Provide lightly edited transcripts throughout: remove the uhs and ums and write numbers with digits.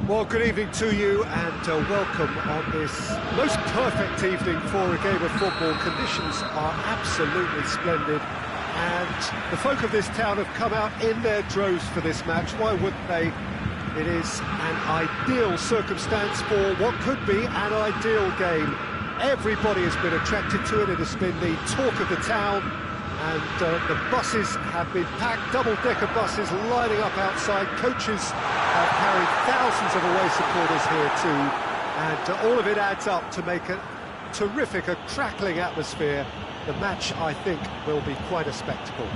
Well, good evening to you and welcome on this most perfect evening for a game of football. Conditions are absolutely splendid and the folk of this town have come out in their droves for this match. Why wouldn't they? It is an ideal circumstance for what could be an ideal game. Everybody has been attracted to it. It has been the talk of the town. And the buses have been packed, double-decker buses lining up outside. Coaches have carried thousands of away supporters here too. And all of it adds up to make a terrific, a crackling atmosphere. The match, I think, will be quite a spectacle.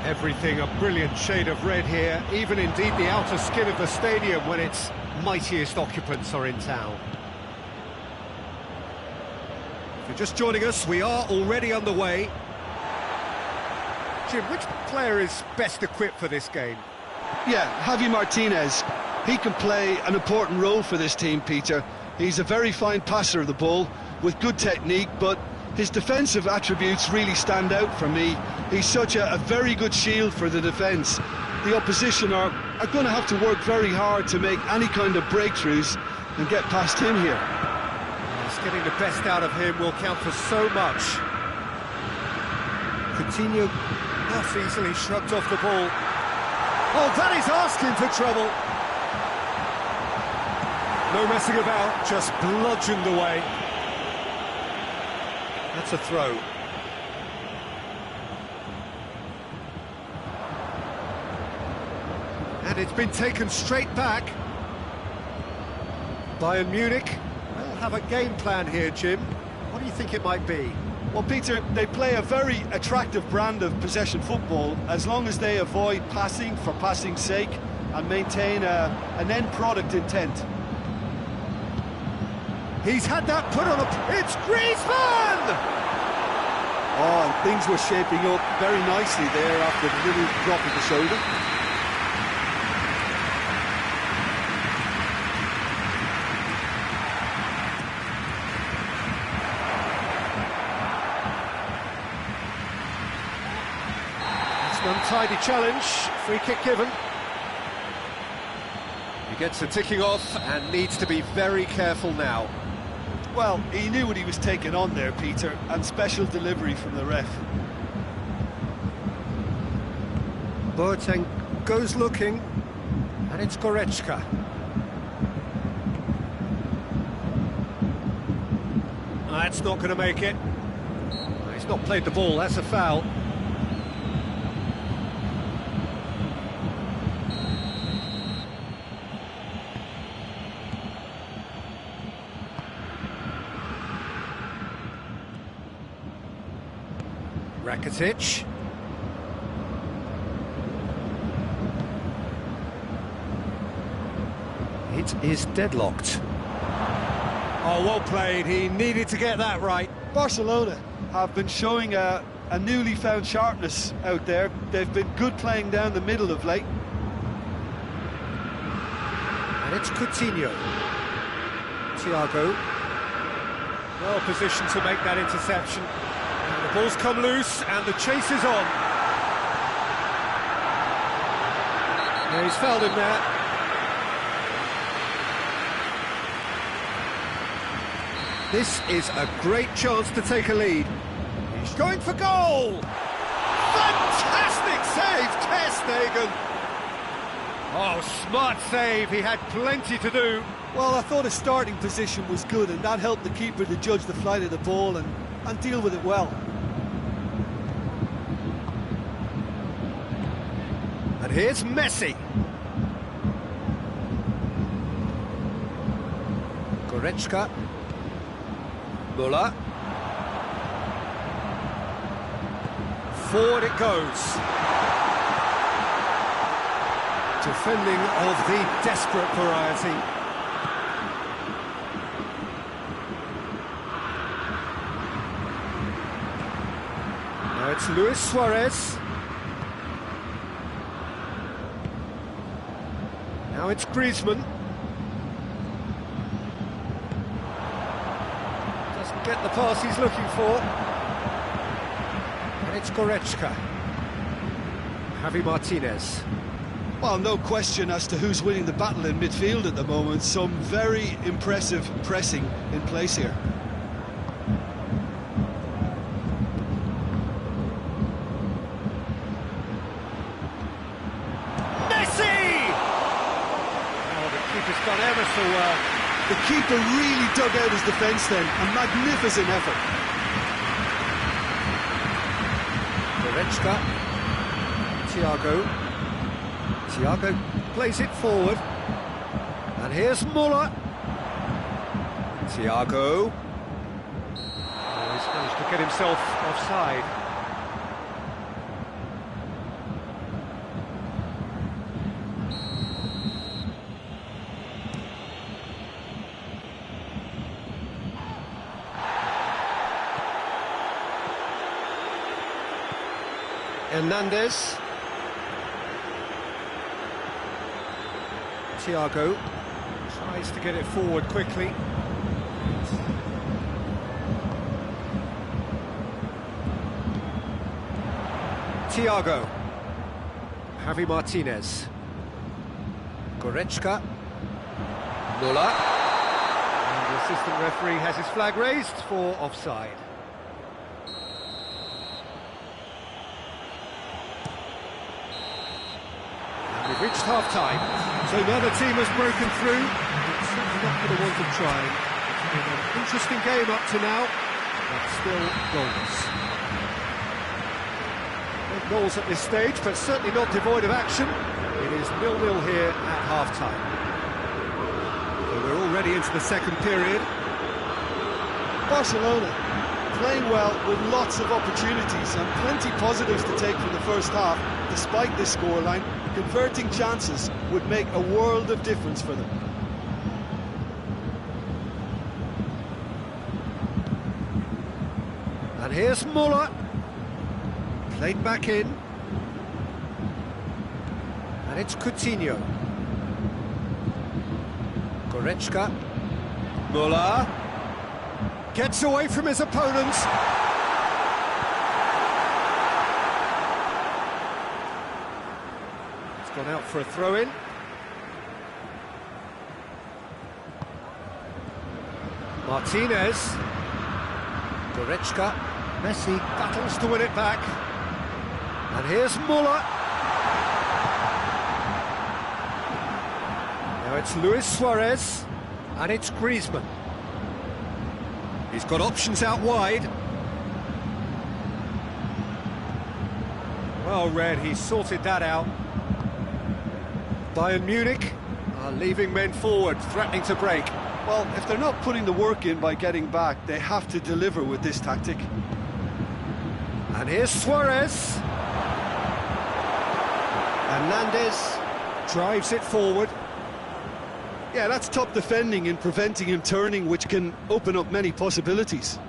Everything a brilliant shade of red here, even indeed the outer skin of the stadium when its mightiest occupants are in town. If you're just joining us, we are already underway. Jim, which player is best equipped for this game? Yeah, Javi Martinez. He can play an important role for this team, Peter. He's a very fine passer of the ball with good technique, but his defensive attributes really stand out for me. He's such a very good shield for the defence. The opposition are going to have to work very hard to make any kind of breakthroughs and get past him here. Getting the best out of him will count for so much. Coutinho not easily shrugged off the ball. Oh, that is asking for trouble. No messing about, just bludgeoned away. That's a throw. And it's been taken straight back. Bayern Munich have a game plan here, Jim. What do you think it might be? Well, Peter, they play a very attractive brand of possession football as long as they avoid passing for passing's sake and maintain an end product intent. He's had that put on it's Griezmann! Oh, and things were shaping up very nicely there after the little drop of the shoulder. Untidy challenge, free kick given. He gets the ticking off and needs to be very careful now. Well, he knew what he was taking on there, Peter, and special delivery from the ref. Boateng goes looking, and it's Goretzka. That's not going to make it. He's not played the ball, that's a foul. Rakitic. It is deadlocked. Oh, well played. He needed to get that right. Barcelona have been showing a newly found sharpness out there. They've been good playing down the middle of late. And it's Coutinho. Thiago. Well positioned to make that interception. And the ball's come loose and the chase is on. Yeah, he's fouled him there. This is a great chance to take a lead. He's going for goal! Fantastic save, Ter Stegen! Oh, smart save, he had plenty to do. Well, I thought his starting position was good and that helped the keeper to judge the flight of the ball and deal with it well. And here's Messi. Goretzka. Müller. Forward it goes. Defending of the desperate variety. Now it's Luis Suarez. Now it's Griezmann. Doesn't get the pass he's looking for. And it's Goretzka. Javi Martinez. Well, no question as to who's winning the battle in midfield at the moment. Some very impressive pressing in place here. Keeper's done ever so well. The keeper really dug out his defence then. A magnificent effort. Goretzka. Thiago plays it forward. And here's Muller. Thiago. Oh, he's managed to get himself offside. Hernandez. Thiago tries to get it forward quickly. Thiago. Javi Martinez. Goretzka. Muller. And the assistant referee has his flag raised for offside. We've reached half-time, so now the team has broken through. It's certainly not going to want to try. It's been an interesting game up to now, but still goals. No goals at this stage, but certainly not devoid of action. It is 0-0 here at half-time. So we're already into the second period. Barcelona playing well with lots of opportunities and plenty positives to take from the first half. Despite this scoreline, converting chances would make a world of difference for them. And here's Muller. Played back in. And it's Coutinho. Goretzka. Muller. Gets away from his opponents. Gone out for a throw-in. Martinez. Goretzka. Messi battles to win it back. And here's Muller. Now it's Luis Suarez. And it's Griezmann. He's got options out wide. Well read, he sorted that out. Bayern Munich are leaving men forward, threatening to break. Well, if they're not putting the work in by getting back, they have to deliver with this tactic. And here's Suarez. Hernandez drives it forward. Yeah, that's top defending and preventing him turning, which can open up many possibilities.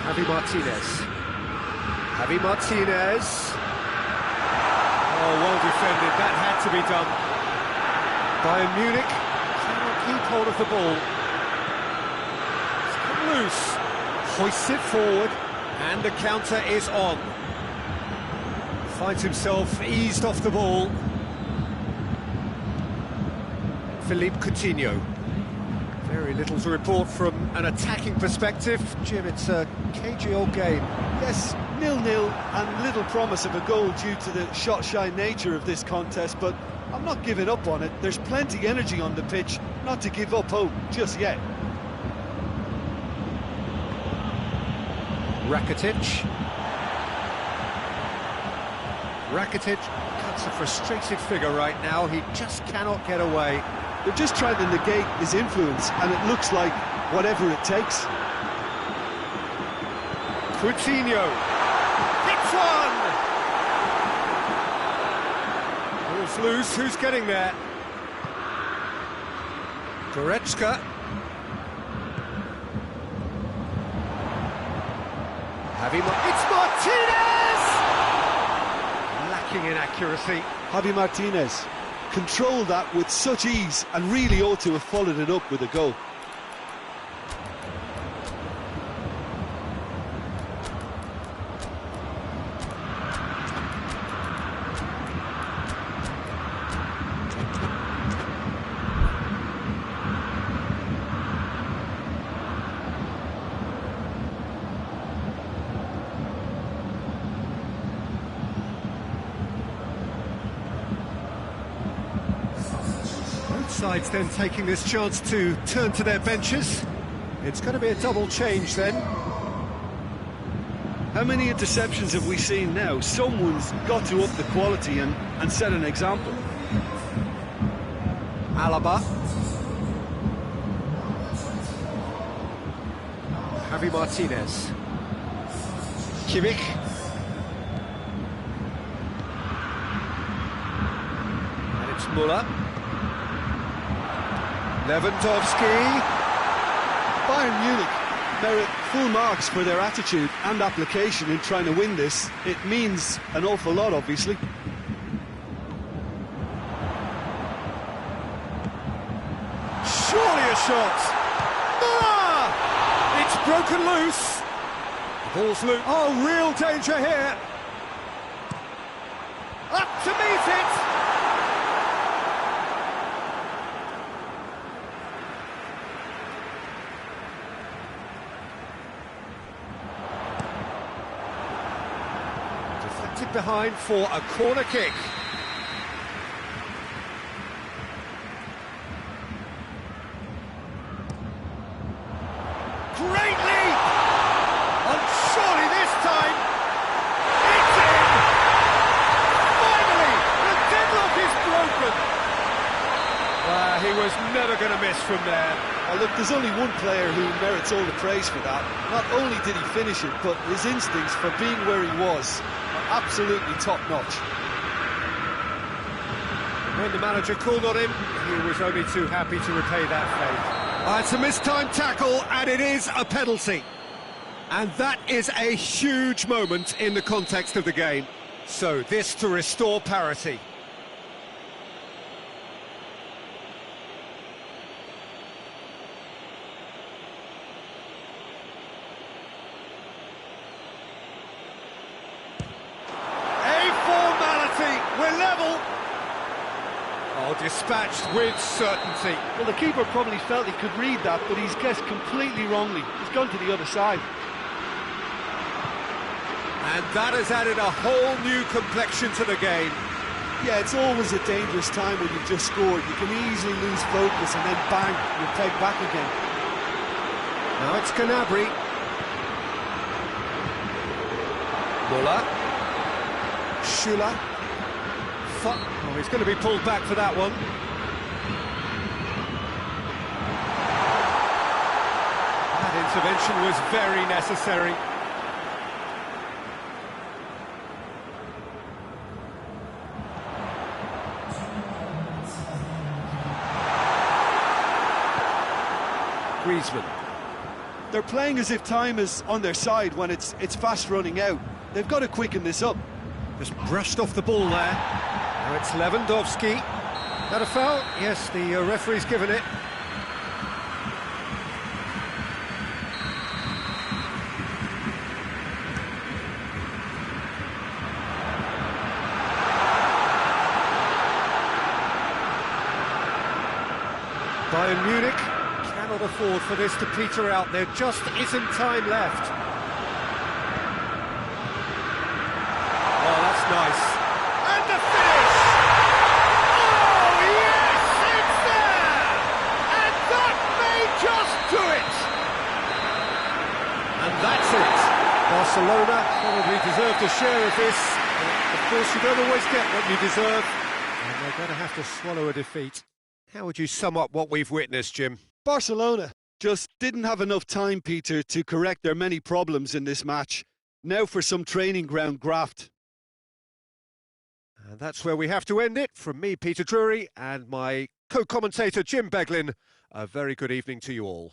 Javi Martinez. Javi Martinez. Oh, well defended, that had to be done. Bayern Munich cannot keep hold of the ball. It's come loose, hoists it forward, and the counter is on. Finds himself eased off the ball. Philippe Coutinho. Very little to report from an attacking perspective. Jim, it's a cagey old game. Yes, 0-0 and little promise of a goal due to the shot-shy nature of this contest, but I'm not giving up on it. There's plenty energy on the pitch, not to give up hope just yet. Rakitic. Rakitic cuts a frustrated figure right now. He just cannot get away. They're just trying to negate his influence, and it looks like whatever it takes. Coutinho hits one! Ball's loose, who's getting there? Goretzka. It's Martinez! Lacking in accuracy. Javi Martinez controlled that with such ease and really ought to have followed it up with a goal. Both sides then taking this chance to turn to their benches. It's going to be a double change then. How many interceptions have we seen now? Someone's got to up the quality and set an example. Alaba. Javi Martinez. Kimmich. And it's Müller. Lewandowski. Bayern Munich merit full marks for their attitude and application in trying to win this. It means an awful lot, obviously. Surely a shot! Müller! It's broken loose. The ball's loose. Oh, real danger here. Up to meet it. Deflected behind for a corner kick. Great leap! And surely this time, it's in! Finally, the deadlock is broken! He was never going to miss from there. Look, there's only one player who merits all the praise for that. Not only did he finish it, but his instincts for being where he was are absolutely top-notch. When the manager called on him, he was only too happy to repay that favour. It's a mistimed tackle, and it is a penalty. And that is a huge moment in the context of the game. So this to restore parity. A formality, we're level. Oh, dispatched with certainty. Well, the keeper probably felt he could read that, but he's guessed completely wrongly. He's gone to the other side. And that has added a whole new complexion to the game. Yeah, it's always a dangerous time when you've just scored. You can easily lose focus and then bang, you're pegged back again. Now it's Gnabry. Müller. Schüller. Oh, he's going to be pulled back for that one. That intervention was very necessary. Griezmann. They're playing as if time is on their side when it's fast running out. They've got to quicken this up. Just brushed off the ball there. Now it's Lewandowski. That a foul? Yes, the referee's given it. Bayern Munich cannot afford for this to peter out. There just isn't time left. Oh, that's nice. And the finish! Oh, yes, it's there! And that may just do it! And that's it. Barcelona probably deserved a share of this. Of course, you don't always get what you deserve. And they're going to have to swallow a defeat. How would you sum up what we've witnessed, Jim? Barcelona just didn't have enough time, Peter, to correct their many problems in this match. Now for some training ground graft. And that's where we have to end it. From me, Peter Drury, and my co-commentator, Jim Beglin, a very good evening to you all.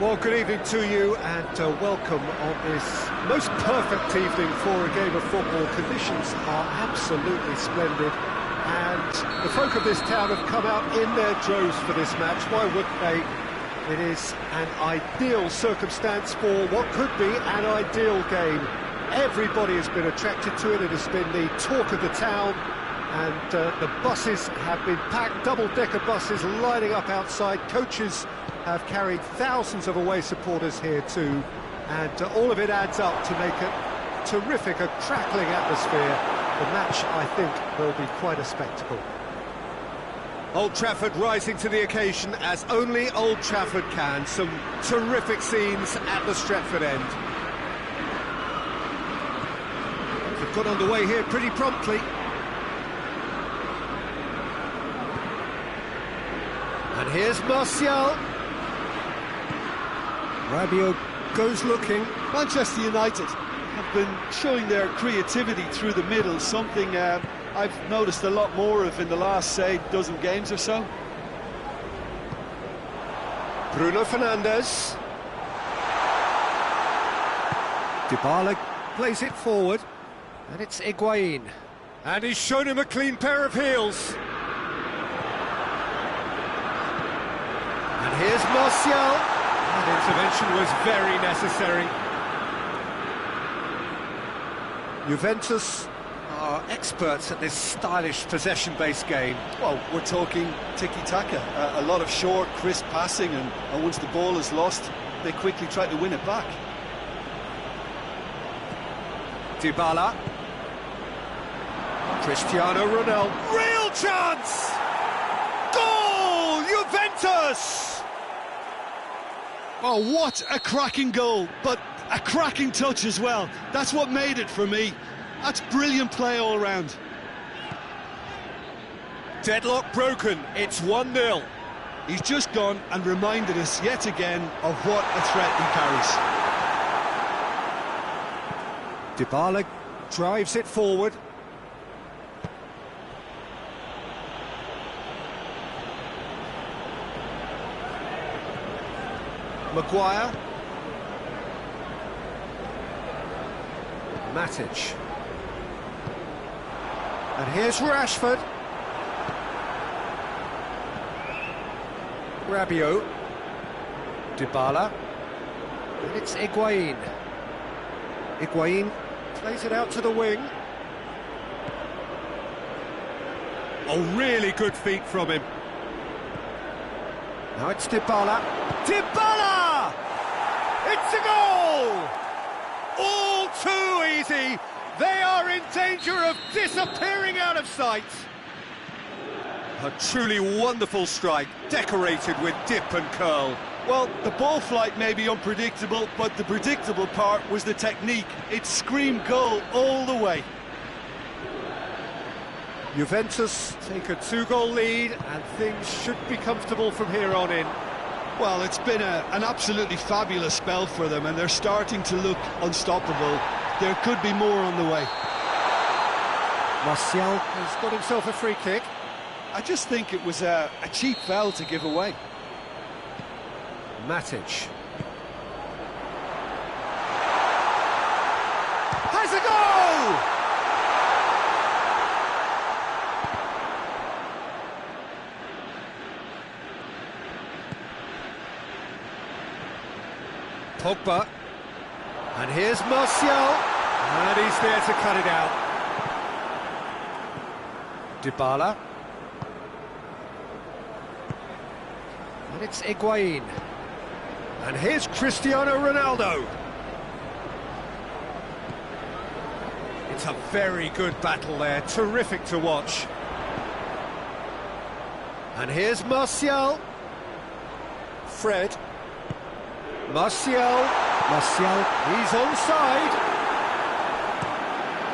Well, good evening to you and welcome on this most perfect evening for a game of football. Conditions are absolutely splendid and the folk of this town have come out in their droves for this match. Why wouldn't they? It is an ideal circumstance for what could be an ideal game. Everybody has been attracted to it. It has been the talk of the town, and the buses have been packed, double-decker buses lining up outside. Coaches have carried thousands of away supporters here too, and all of it adds up to make a terrific, a crackling atmosphere. The match, I think, will be quite a spectacle. Old Trafford rising to the occasion as only Old Trafford can. Some terrific scenes at the Stretford end. They've got underway here pretty promptly. And here's Martial. Rabiot goes looking. Manchester United have been showing their creativity through the middle, something I've noticed a lot more of in the last, say, dozen games or so. Bruno Fernandes. Dybala plays it forward, and it's Higuain. And he's shown him a clean pair of heels. And here's Martial. That intervention was very necessary. Juventus are experts at this stylish possession-based game. Well, we're talking tiki-taka, a lot of short, crisp passing, and once the ball is lost, they quickly try to win it back. Dybala. Cristiano Ronaldo. Real chance! Goal! Juventus! Oh, what a cracking goal, but a cracking touch as well. That's what made it for me. That's brilliant play all round. Deadlock broken, it's 1-0. He's just gone and reminded us yet again of what a threat he carries. Dybala drives it forward. Maguire. Matic. And here's Rashford. Rabiot. Dybala. And it's Higuain. Higuain plays it out to the wing. Oh, really good feet from him. Now it's Dybala. Dybala! It's a goal! All too easy. They are in danger of disappearing out of sight. A truly wonderful strike, decorated with dip and curl. Well, the ball flight may be unpredictable, but the predictable part was the technique. It screamed goal all the way. Juventus take a 2-goal lead, and things should be comfortable from here on in. Well, it's been an absolutely fabulous spell for them, and they're starting to look unstoppable. There could be more on the way. Martial has got himself a free kick. I just think it was a cheap foul to give away. Matic. Has a goal! Pogba, and here's Martial, and he's there to cut it out. Dybala, and it's Higuain, and here's Cristiano Ronaldo. It's a very good battle there, terrific to watch. And here's Martial, Fred. Martial, he's onside.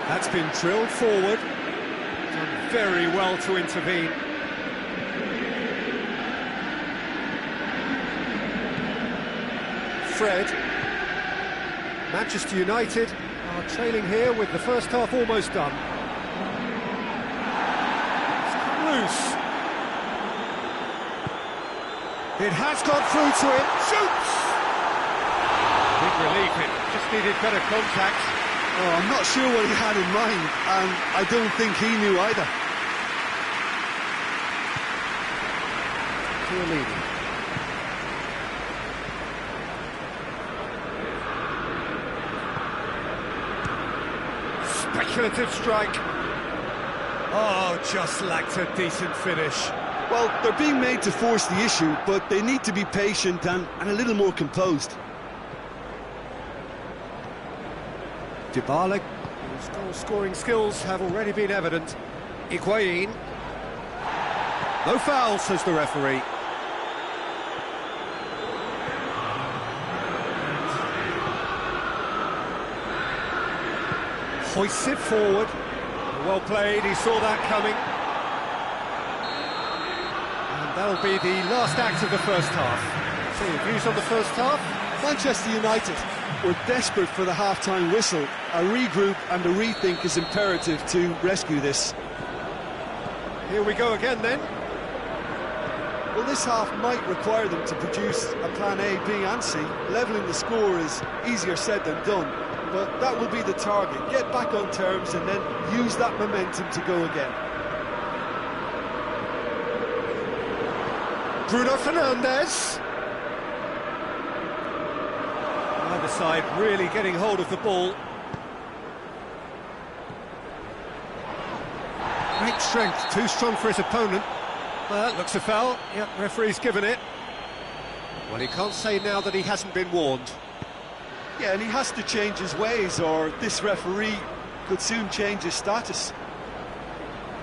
That's been drilled forward. Done very well to intervene. Fred. Manchester United are trailing here with the first half almost done. It's come loose. It has got through to him. Shoots! relief, it just needed better contact. Oh, I'm not sure what he had in mind, and I don't think he knew either. Chiellini. Speculative strike. Oh, just lacked a decent finish. Well, they're being made to force the issue, but they need to be patient and a little more composed. Dybala, whose goal-scoring skills have already been evident. Higuain. No foul, says the referee. Hoists it forward. Well played, he saw that coming. And that'll be the last act of the first half. So, your views on the first half? Manchester United were desperate for the half-time whistle. A regroup and a rethink is imperative to rescue this. Here we go again then. Well, this half might require them to produce a plan A, B and C. Levelling the score is easier said than done, but that will be the target. Get back on terms and then use that momentum to go again. Bruno Fernandes. Either side really getting hold of the ball. Great strength, too strong for his opponent. Well, that looks a foul. Yep, referee's given it. Well, he can't say now that he hasn't been warned. Yeah, and he has to change his ways, or this referee could soon change his status.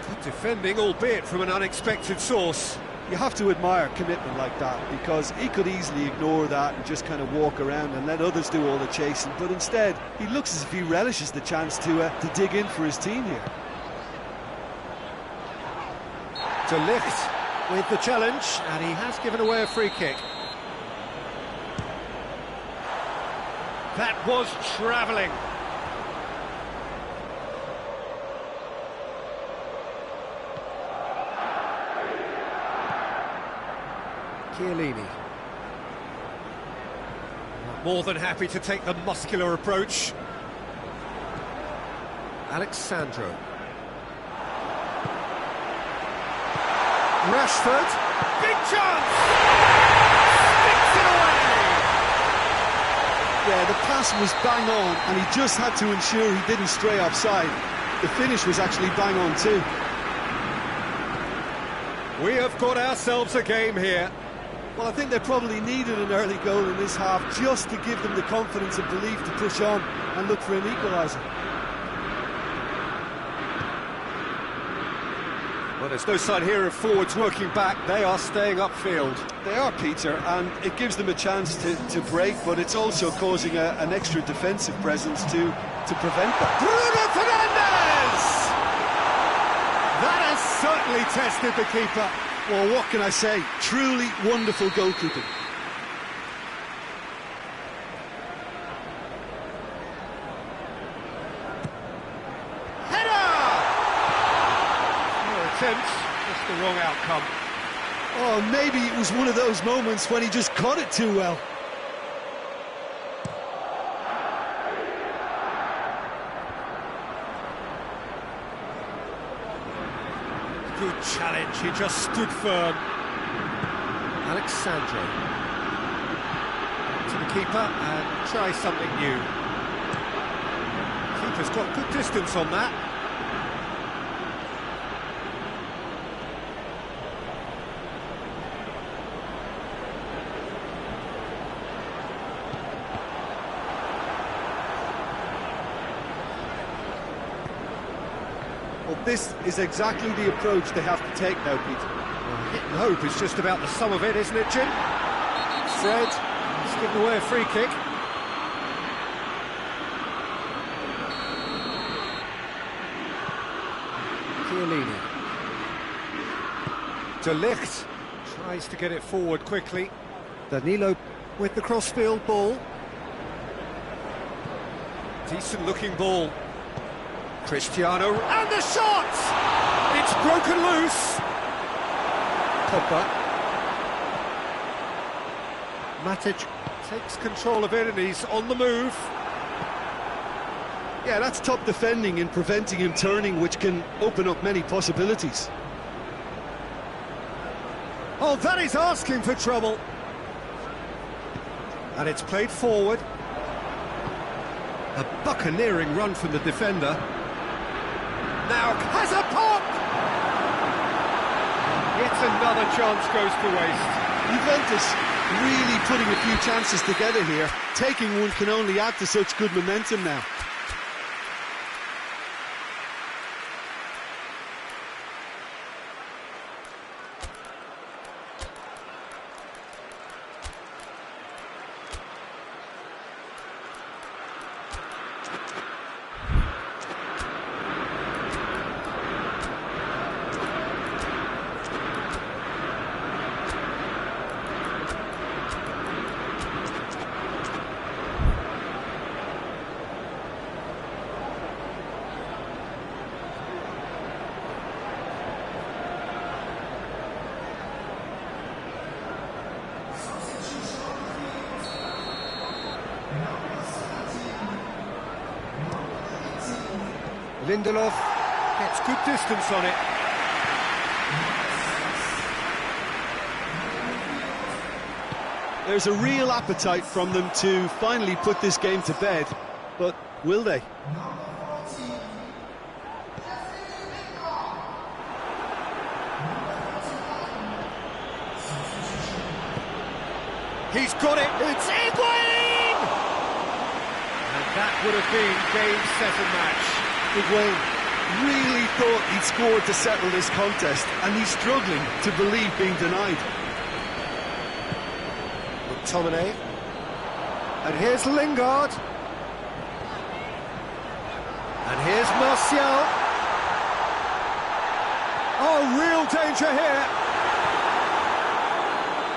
Good defending, albeit from an unexpected source. You have to admire commitment like that, because he could easily ignore that and just kind of walk around and let others do all the chasing, but instead, he looks as if he relishes the chance to dig in for his team here. De Ligt with the challenge, and he has given away a free kick. That was travelling. Chiellini. More than happy to take the muscular approach. Alexandro. Rashford. Big chance! Sticks it away! Yeah, the pass was bang on, and he just had to ensure he didn't stray offside. The finish was actually bang on too. We have got ourselves a game here. Well, I think they probably needed an early goal in this half just to give them the confidence and belief to push on and look for an equaliser. Well, there's no sign here of forwards working back. They are staying upfield. They are, Peter, and it gives them a chance to break, but it's also causing an extra defensive presence to prevent that. Bruno Fernandes! That has certainly tested the keeper. Well, what can I say? Truly wonderful goalkeeping. Just the wrong outcome. Oh, maybe it was one of those moments when he just caught it too well. Good challenge, he just stood firm. Alexandro. To the keeper and try something new. Keeper's got good distance on that. Well, this is exactly the approach they have to take now, Peter. Well, hit and hope is just about the sum of it, isn't it, Jim? Fred has given away a free kick. Chiellini. De Ligt tries to get it forward quickly. Danilo with the crossfield ball. Decent looking ball. Cristiano, and the shot! It's broken loose. Pogba. Matic Takes control of it and he's on the move. Yeah, that's top defending in preventing him turning, which can open up many possibilities. Oh, that is asking for trouble. And it's played forward. A buccaneering run from the defender. Now has a pop! It's another chance goes to waste. Juventus really putting a few chances together here. Taking one can only add to such good momentum now. Lindelof gets good distance on it. There's a real appetite from them to finally put this game to bed, but will they? He's got it, it's Higuain! And that would have been game, set and match. Higuain really thought he'd scored to settle this contest, and he's struggling to believe being denied. McTominay. And here's Lingard. And here's Martial. Oh, real danger here.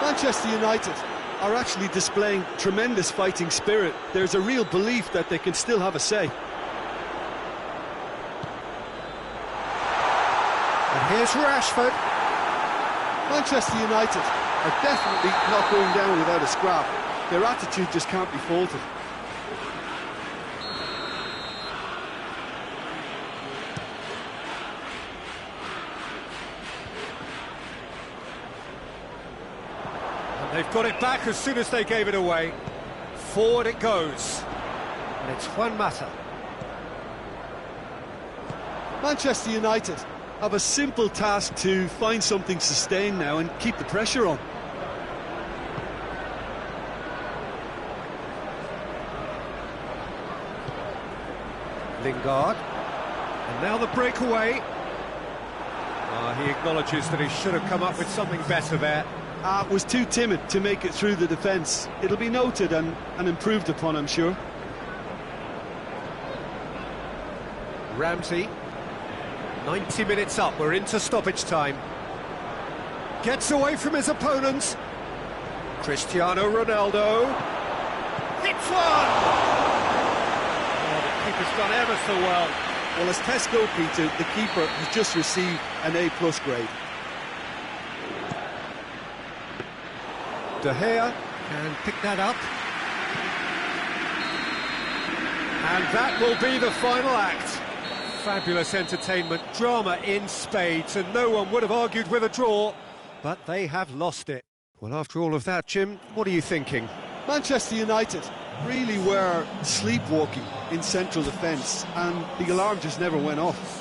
Manchester United are actually displaying tremendous fighting spirit. There's a real belief that they can still have a say. And here's Rashford. Manchester United are definitely not going down without a scrap. Their attitude just can't be faulted. And they've got it back as soon as they gave it away. Forward it goes. And it's Juan Mata. Manchester United have a simple task to find something sustained now and keep the pressure on. Lingard. And now the breakaway. He acknowledges that he should have come up with something better there. Was too timid to make it through the defence. It'll be noted and improved upon, I'm sure. Ramsey. 90 minutes up, we're into stoppage time. Gets away from his opponents. Cristiano Ronaldo. Hits one! Oh, the keeper's done ever so well. Well, as tests go, Peter, the keeper has just received an A+ grade. De Gea can pick that up. And that will be the final act. Fabulous entertainment, drama in spades, and no one would have argued with a draw, but they have lost it. Well, after all of that, Jim, what are you thinking? Manchester United really were sleepwalking in central defence, and the alarm just never went off.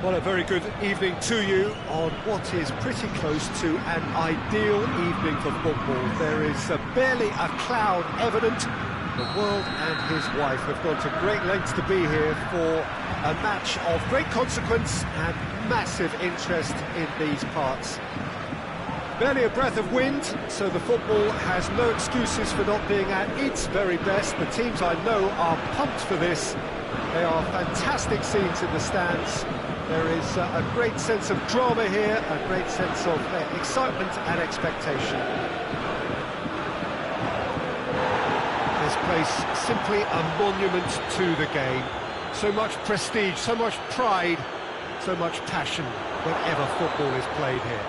Well, a very good evening to you on what is pretty close to an ideal evening for football. There is barely a cloud evident. The world and his wife have gone to great lengths to be here for a match of great consequence and massive interest in these parts. Barely a breath of wind, so the football has no excuses for not being at its very best. The teams I know are pumped for this. They are fantastic scenes in the stands. There is a great sense of drama here, a great sense of excitement and expectation. This place simply a monument to the game. So much prestige, so much pride, so much passion whenever football is played here.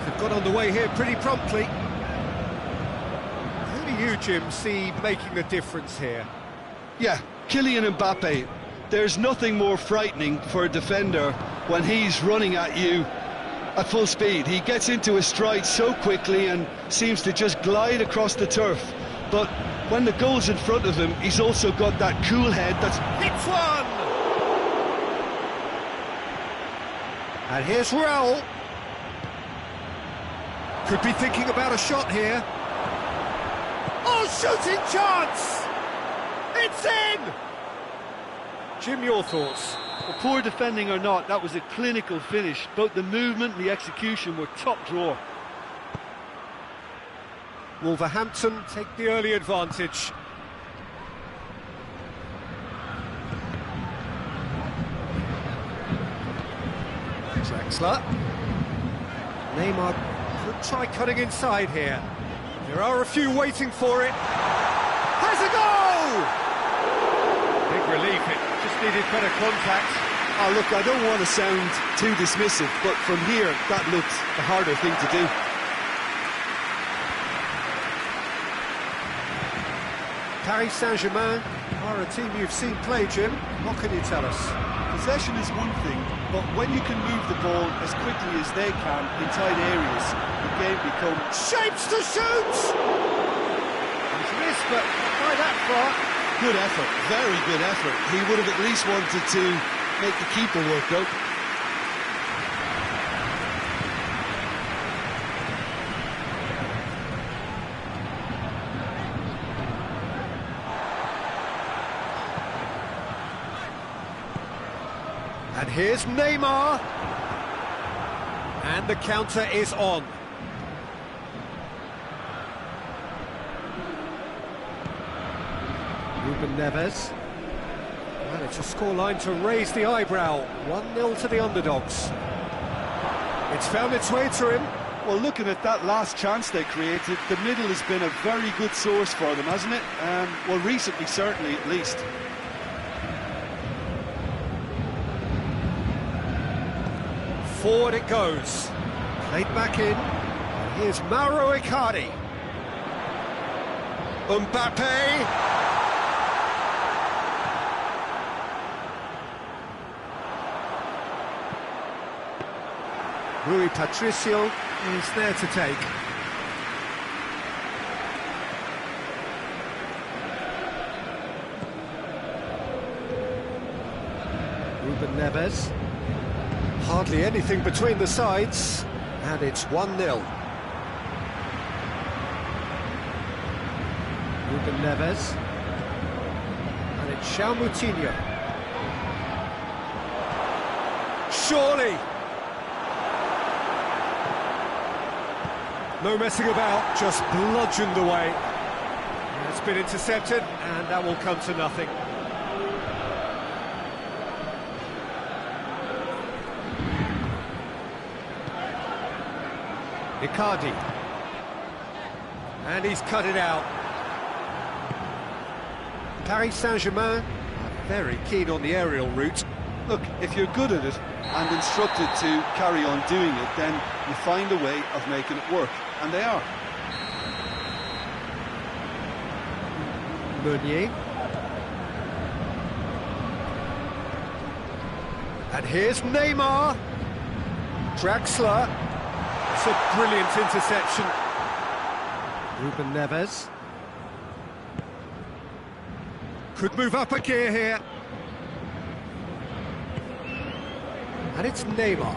They've got underway here pretty promptly. Who do you, Jim, see making the difference here? Yeah, Kylian Mbappe. There's nothing more frightening for a defender when he's running at you at full speed. He gets into his stride so quickly and seems to just glide across the turf. But when the goal's in front of him, he's also got that cool head that's... Hits one! And here's Raul. Could be thinking about a shot here. Oh, shooting chance! It's in! Jim, your thoughts? Well, poor defending or not, that was a clinical finish. Both the movement and the execution were top drawer. Wolverhampton take the early advantage. Drexler. Neymar could try cutting inside here. There are a few waiting for it. Has a goal! Big relief, it just needed better contact. Oh, look, I don't want to sound too dismissive, but from here, that looked the harder thing to do. Paris Saint-Germain are a team you've seen play, Jim. What can you tell us? Possession is one thing, but when you can move the ball as quickly as they can in tight areas, the game becomes... Shapes to shoot! He's missed, but not by that far. Good effort, very good effort. He would have at least wanted to make the keeper work out. And here's Neymar. And the counter is on. Ruben Neves. Well, it's a scoreline to raise the eyebrow. 1-0 to the underdogs. It's found its way to him. Well, looking at that last chance they created, the middle has been a very good source for them, hasn't it? Well, recently, certainly, at least. Forward it goes. Played back in. And here's Mauro Icardi. Mbappe. Rui Patricio is there to take. Ruben Neves. Hardly anything between the sides, and it's 1-0. Ruben Neves. And it's João Moutinho. Surely! No messing about, just bludgeoned away. It's been intercepted, and that will come to nothing. Icardi. And he's cut it out. Paris Saint-Germain are very keen on the aerial route. Look, if you're good at it and instructed to carry on doing it, then you find a way of making it work, and they are. Meunier. And here's Neymar. Draxler. It's a brilliant interception. Ruben Neves. Could move up a gear here. And it's Neymar.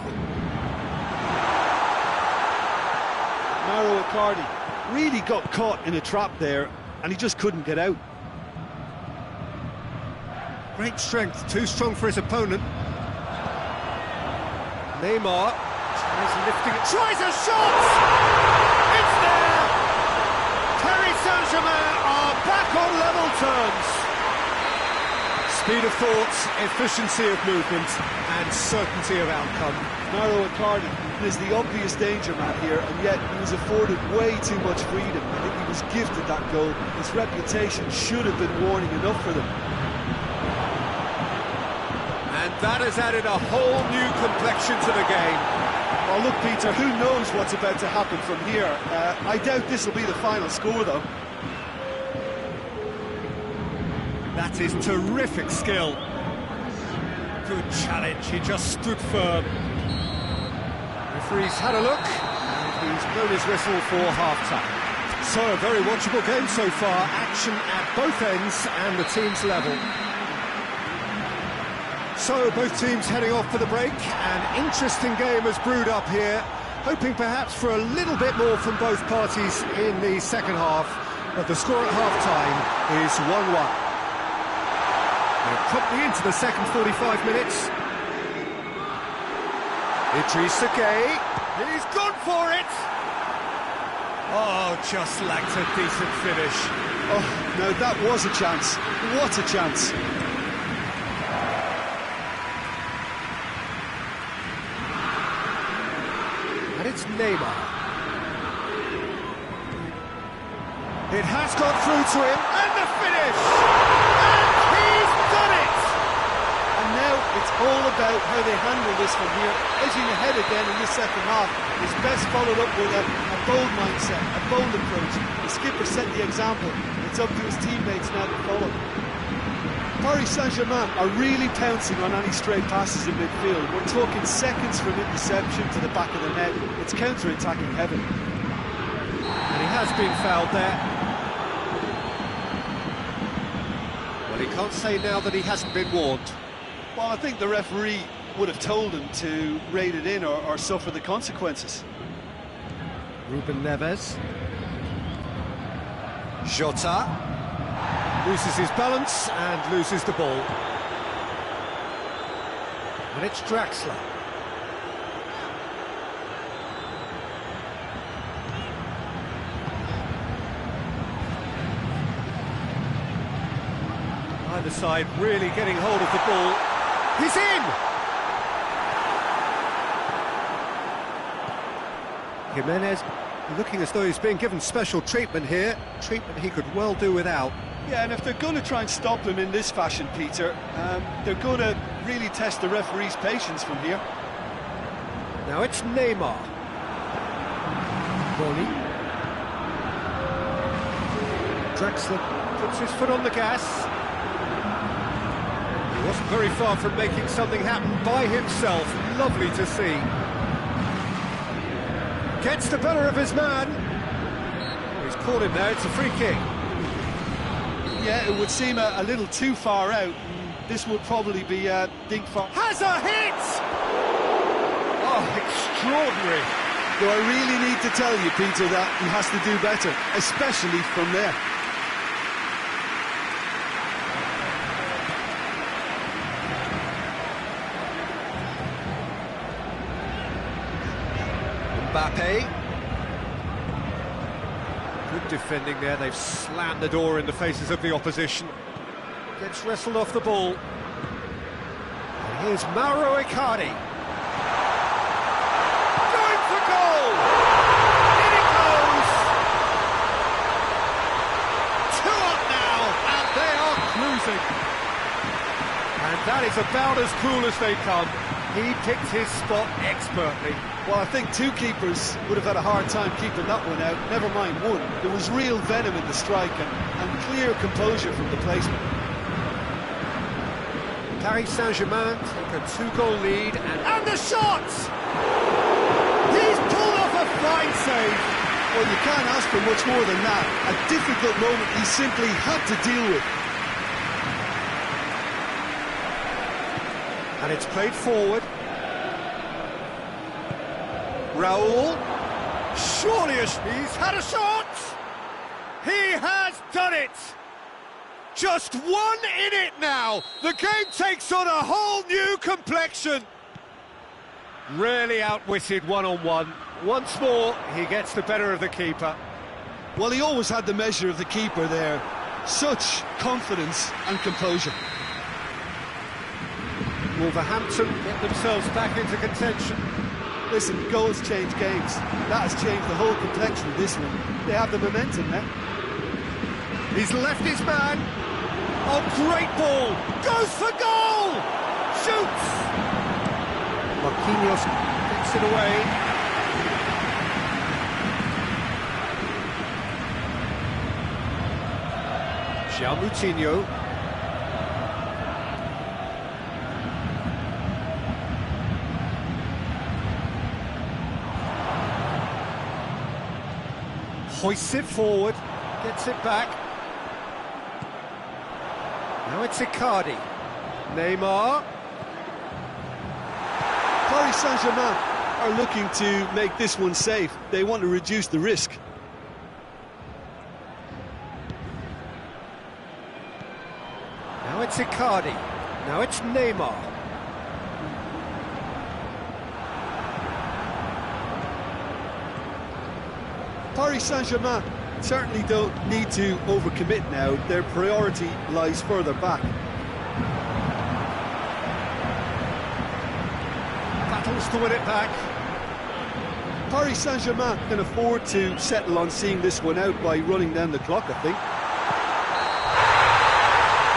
Mauro Icardi really got caught in a trap there, and he just couldn't get out. Great strength, too strong for his opponent. Neymar tries lifting it, tries a shot! It's there! Paris Saint-Germain are back on level terms. Speed of thought, efficiency of movement, and certainty of outcome. Mauro Icardi is the obvious danger man here, and yet he was afforded way too much freedom. I think he was gifted that goal. His reputation should have been warning enough for them. And that has added a whole new complexion to the game. Well, look, Peter, who knows what's about to happen from here? I doubt this will be the final score, though. That is terrific skill. Good challenge, he just stood firm. Referee's had a look, and he's blown his whistle for half-time. So, a very watchable game so far, action at both ends and the team's level. So, both teams heading off for the break. An interesting game has brewed up here, hoping perhaps for a little bit more from both parties in the second half, but the score at half-time is 1-1. We're promptly into the second 45 minutes. Idrissa Gueye, he's gone for it! Oh, just lacked a decent finish. Oh, no, that was a chance. What a chance. And it's Neymar. It has got through to him, and the finish! And he's done it! And now it's all about how they handle this from here. Edging ahead again in the second half is best followed up with a bold mindset, a bold approach. The skipper set the example. It's up to his teammates now to follow. Paris Saint-Germain are really pouncing on any stray passes in midfield. We're talking seconds from interception to the back of the net. It's counter-attacking heaven. And he has been fouled there. Well, he can't say now that he hasn't been warned. Well, I think the referee would have told him to rate it in or suffer the consequences. Ruben Neves. Jota. Loses his balance and loses the ball. And it's Draxler. Either side really getting hold of the ball. He's in! Jimenez looking as though he's being given special treatment here. Treatment he could well do without. Yeah, and if they're going to try and stop him in this fashion, Peter, they're going to really test the referee's patience from here. Now it's Neymar. Boli. Draxler puts his foot on the gas. He wasn't very far from making something happen by himself. Lovely to see. Gets the better of his man. Oh, he's caught him there, it's a free kick. Yeah, it would seem a little too far out. this would probably be a dink for... Has a hit! Oh, extraordinary. Do I really need to tell you, Peter, that he has to do better, especially from there? Mbappe. Good defending there, they've slammed the door in the faces of the opposition. Gets wrestled off the ball. And here's Mauro Icardi. Going for goal! In it goes! 2 up now, and they are cruising. And that is about as cool as they come. He picked his spot expertly. Well, I think 2 keepers would have had a hard time keeping that one out, never mind 1. There was real venom in the strike and clear composure from the placement. Paris Saint-Germain take a 2-goal lead, and the shot! He's pulled off a fine save. Well, you can't ask for much more than that. A difficult moment he simply had to deal with. And it's played forward. Raul, surely he's had a shot! He has done it! Just 1 in it now! The game takes on a whole new complexion! Really outwitted one-on-one. Once more, he gets the better of the keeper. Well, he always had the measure of the keeper there. Such confidence and composure. Wolverhampton get themselves back into contention. Listen, goals change games. That has changed the whole complexion of this one. They have the momentum now. He's left his man. Oh, great ball. Goes for goal. Shoots. Marquinhos gets it away. João Moutinho. Hoists it forward, gets it back. Now it's Icardi. Neymar. Paris Saint-Germain are looking to make this one safe. They want to reduce the risk. Now it's Icardi. Now it's Neymar. Paris Saint-Germain certainly don't need to overcommit now. Their priority lies further back. Battles to win it back. Paris Saint-Germain can afford to settle on seeing this one out by running down the clock, I think.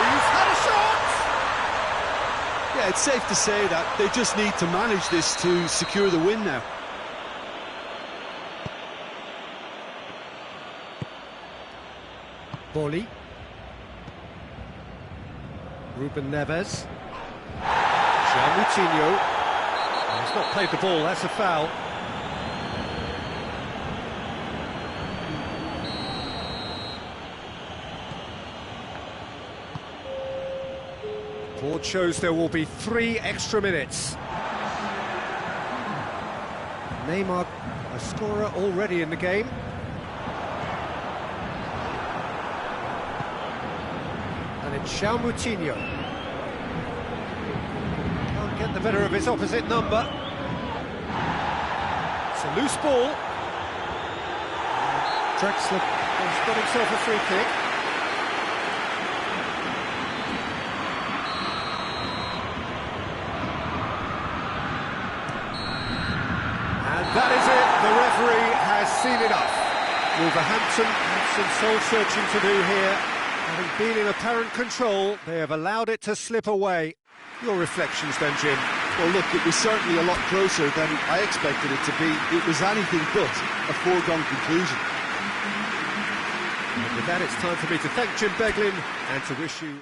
He's had a shot! Yeah, it's safe to say that they just need to manage this to secure the win now. Boli. Ruben Neves. João Moutinho. He's not played the ball, that's a foul. Board shows there will be 3 extra minutes. Neymar, a scorer already in the game. And it's João Moutinho. Can't get the better of his opposite number. It's a loose ball. Drexler has got himself a free kick. And that is it, the referee has seen enough. Wolverhampton have some soul-searching to do here. Having been in apparent control, they have allowed it to slip away. Your reflections then, Jim? Well, look, it was certainly a lot closer than I expected it to be. It was anything but a foregone conclusion. And with that, it's time for me to thank Jim Beglin and to wish you...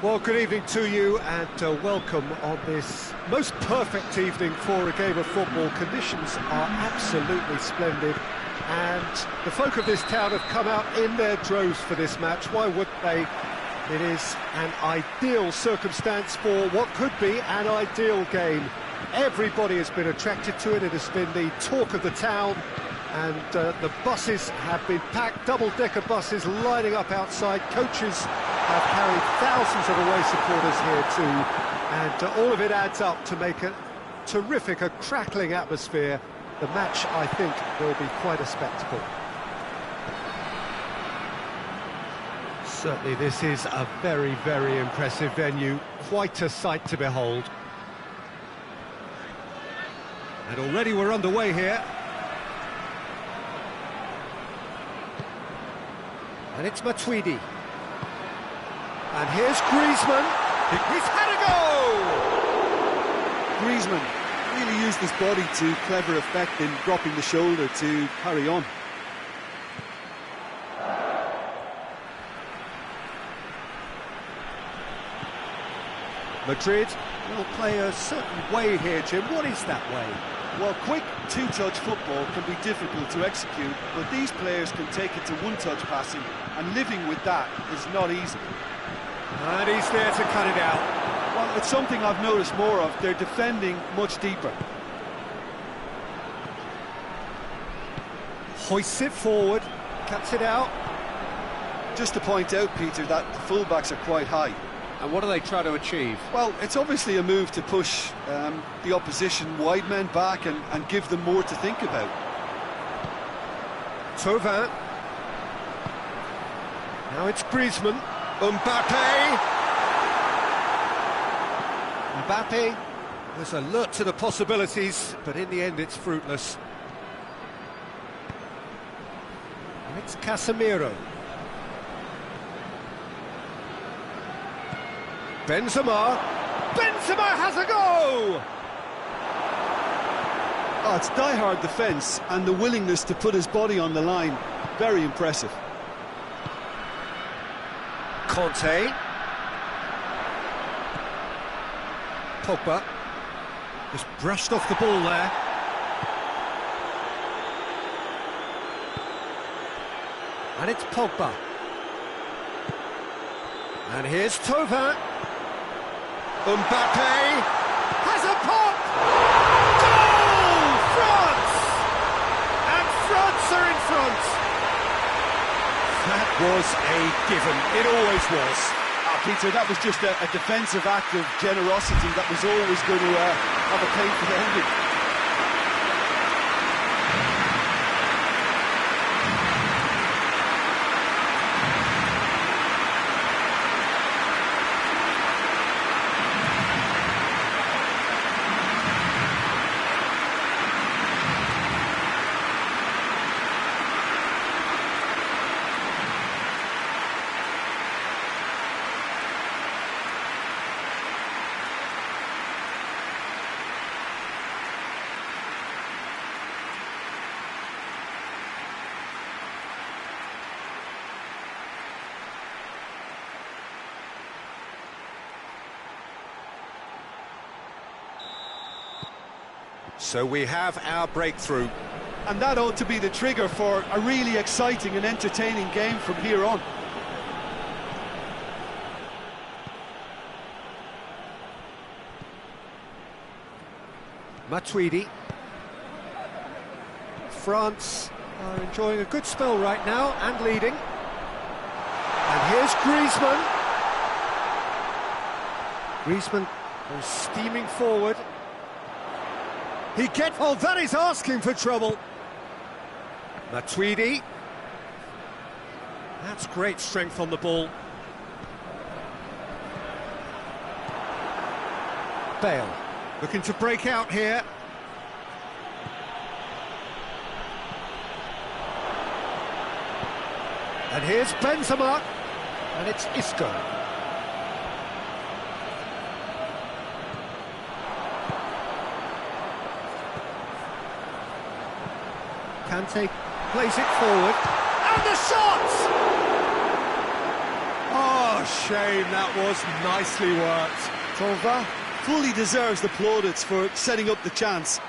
Well, good evening to you and welcome on this most perfect evening for a game of football. Conditions are absolutely splendid and the folk of this town have come out in their droves for this match. Why wouldn't they? It is an ideal circumstance for what could be an ideal game. Everybody has been attracted to it. It has been the talk of the town. And the buses have been packed, double-decker buses lining up outside. Coaches have carried thousands of away supporters here too. And all of it adds up to make a terrific, a crackling atmosphere. The match, I think, will be quite a spectacle. Certainly this is a very, very impressive venue. Quite a sight to behold. And already we're underway here. And it's Matuidi. And here's Griezmann. He's had a go! Griezmann really used his body to clever effect in dropping the shoulder to carry on. Madrid will play a certain way here, Jim. What is that way? Well, quick two-touch football can be difficult to execute, but these players can take it to one-touch passing, and living with that is not easy. And he's there to cut it out. Well, it's something I've noticed more of. They're defending much deeper. Hoists it forward, cuts it out. Just to point out, Peter, that the fullbacks are quite high. And what do they try to achieve? Well, it's obviously a move to push the opposition wide men back and give them more to think about. Thauvin. Now it's Griezmann. Mbappe. Mbappe was alert to the possibilities, but in the end it's fruitless. And it's Casemiro. Benzema has a go! Oh, it's die-hard defence and the willingness to put his body on the line. Very impressive. Conte. Pogba. Just brushed off the ball there. And it's Pogba. And here's Thauvin. Mbappe has a pop! Goal! France! And France are in front! That was a given. It always was. Peter, that was just a defensive act of generosity that was always going to have a painful ending. So we have our breakthrough. And that ought to be the trigger for a really exciting and entertaining game from here on. Matuidi. France are enjoying a good spell right now and leading. And here's Griezmann. Griezmann goes steaming forward. He gets... Oh, that is asking for trouble. Matuidi. That's great strength on the ball. Bale looking to break out here. And here's Benzema. And it's Isco. Kante plays it forward, and the shot! Oh, a shame. That was nicely worked. Thauvin fully deserves the plaudits for setting up the chance.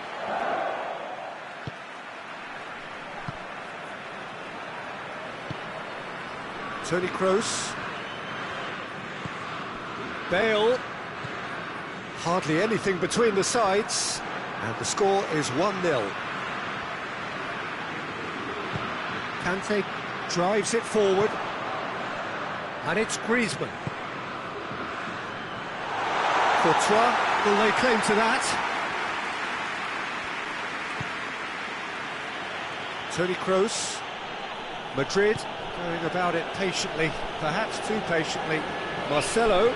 Toni Kroos. Bale. Hardly anything between the sides. And the score is 1-0. Kante drives it forward. And it's Griezmann. Courtois will lay claim to that. Toni Kroos. Madrid going about it patiently, perhaps too patiently. Marcelo.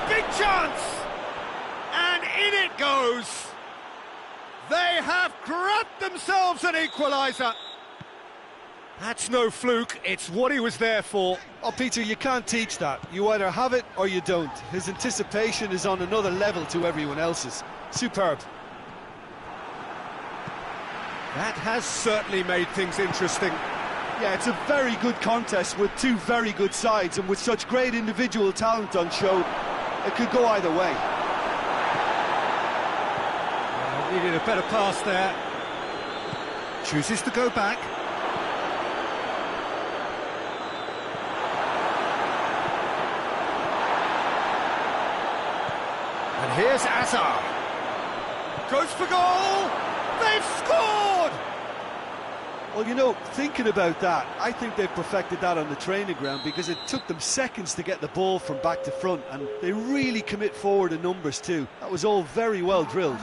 Big chance! And in it goes! They have grabbed themselves an equaliser. That's no fluke, it's what he was there for. Oh, Peter, you can't teach that. You either have it or you don't. His anticipation is on another level to everyone else's. Superb. That has certainly made things interesting. Yeah, it's a very good contest with two very good sides, and with such great individual talent on show, it could go either way. Needed a better pass there. Chooses to go back. And here's Hazard. Goes for goal! They've scored! Well, you know, thinking about that, I think they've perfected that on the training ground, because it took them seconds to get the ball from back to front, and they really commit forward in numbers too. That was all very well drilled.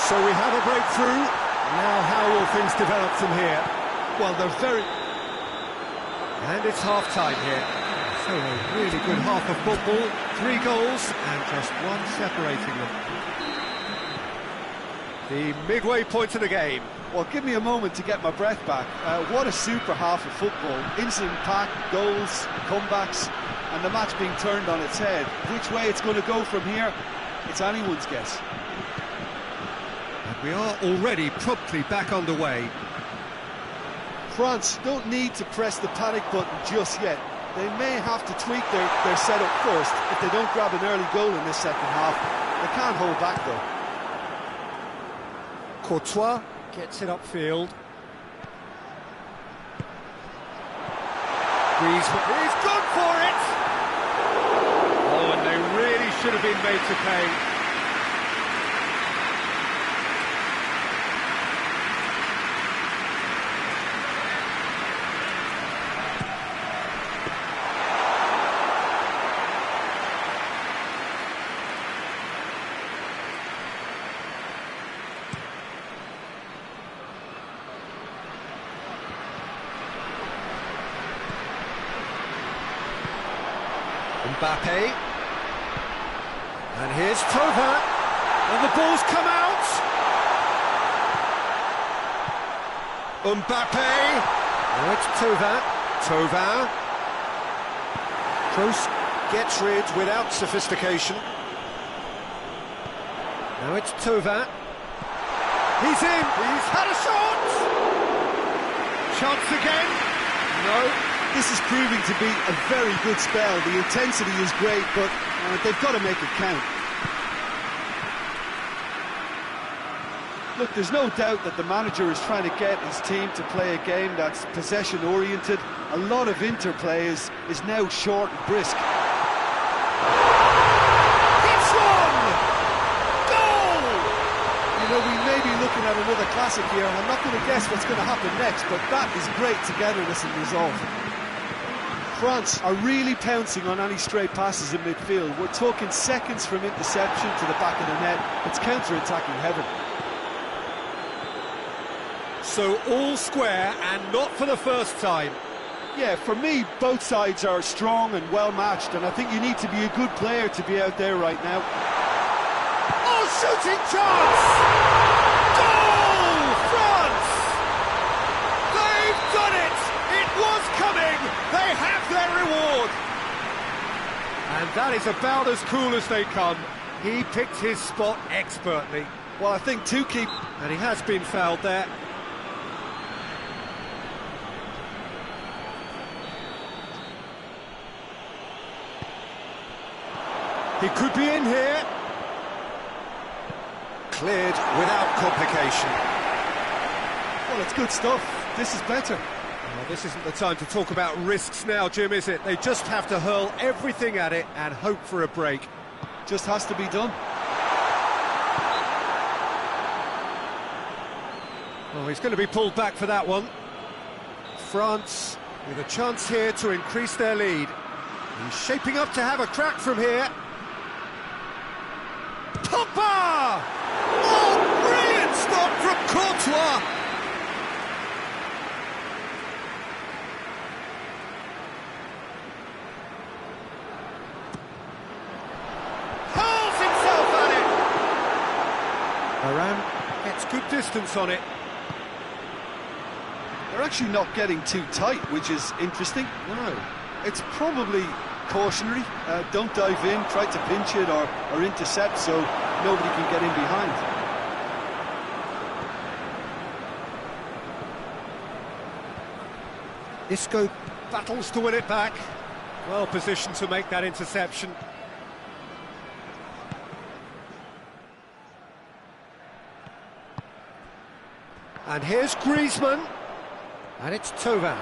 So we have a breakthrough. Now how will things develop from here? Well, they're very... And it's half-time here. So a really good half of football. 3 goals and just one separating them. The midway point of the game. Well, give me a moment to get my breath back. What a super half of football. Instant-packed goals, comebacks, and the match being turned on its head. Which way it's going to go from here, it's anyone's guess. And we are already promptly back underway. France don't need to press the panic button just yet. They may have to tweak their setup first if they don't grab an early goal in this second half. They can't hold back though. Courtois gets it upfield. Griezmann, he's gone for it! Oh, and they really should have been made to pay. Mbappe, and here's Thauvin, and the ball's come out. Mbappe, now it's Thauvin. Kroos gets rid without sophistication. Now it's Thauvin. He's in. He's had a shot. Chance again. No. This is proving to be a very good spell. The intensity is great, but they've got to make it count. Look, there's no doubt that the manager is trying to get his team to play a game that's possession-oriented. A lot of interplay is now short and brisk. It's one! Goal! You know, we may be looking at another classic here, and I'm not going to guess what's going to happen next, but that is great togetherness and resolve. France are really pouncing on any stray passes in midfield. We're talking seconds from interception to the back of the net. It's counter-attacking heaven. So all square, and not for the first time. Yeah, for me, both sides are strong and well-matched, and I think you need to be a good player to be out there right now. Oh, shooting chance! Goal! France! They've done it! It was coming! They have their reward! And that is about as cool as they come. He picked his spot expertly. Well, I think two keep... And he has been fouled there. He could be in here. Cleared without complication. Well, it's good stuff. This is better. Well, this isn't the time to talk about risks now, Jim, is it? They just have to hurl everything at it and hope for a break. Just has to be done. Oh, he's going to be pulled back for that one. France with a chance here to increase their lead. He's shaping up to have a crack from here. Pogba! Oh, brilliant stop from Courtois! Hurls himself at it! Varane gets good distance on it. They're actually not getting too tight, which is interesting. No. It's probably cautionary. Don't dive in, try to pinch it or intercept so nobody can get in behind. Isco battles to win it back. Well positioned to make that interception. And here's Griezmann. And it's Thauvin.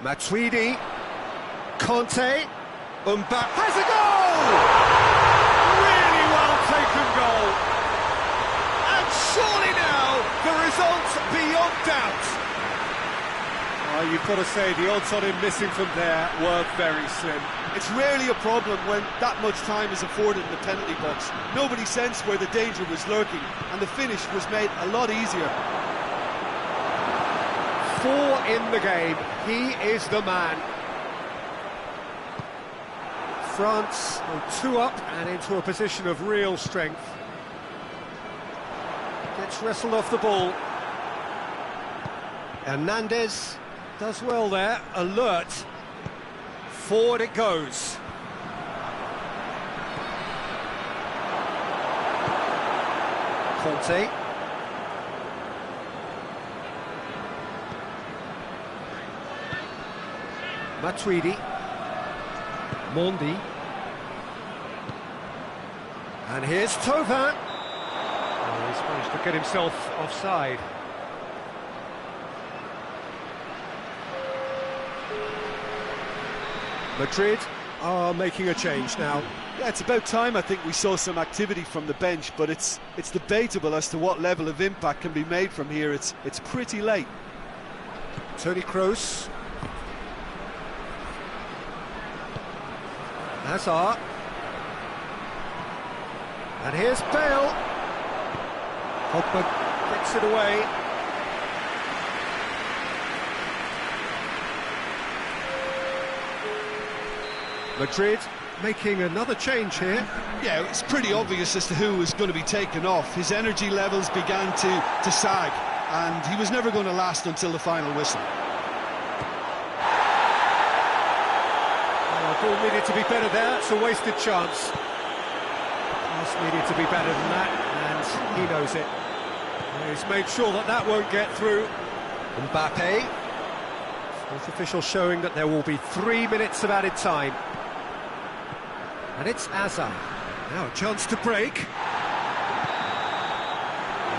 Matuidi. Conte. Mbappe has a goal! Really well taken goal. And surely now the result's beyond doubt. You've got to say the odds on him missing from there were very slim. It's rarely a problem when that much time is afforded in the penalty box. Nobody sensed where the danger was lurking, and the finish was made a lot easier. 4 in the game. He is the man. France go 2 up and into a position of real strength. Gets wrestled off the ball. Hernandez does well there, alert. Forward it goes. Conte. Matuidi. Mondi. And here's Thauvin. Oh, he's managed to get himself offside. Madrid are making a change now. Yeah, it's about time I think we saw some activity from the bench, but it's debatable as to what level of impact can be made from here. It's pretty late. Toni Kroos. Hazard. And here's Bale. Pogba gets it away. Madrid making another change here. Yeah, it's pretty obvious as to who was going to be taken off. His energy levels began to sag, and he was never going to last until the final whistle. Oh, the ball needed to be better there. It's a wasted chance. Pass needed to be better than that, and he knows it. He's made sure that that won't get through. Mbappe. Fourth official showing that there will be 3 minutes of added time. And it's Hazard. Now a chance to break. The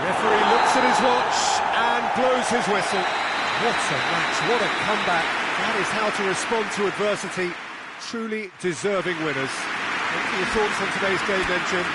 referee looks at his watch and blows his whistle. What a match, what a comeback. That is how to respond to adversity. Truly deserving winners. What are your thoughts on today's game then, Jim?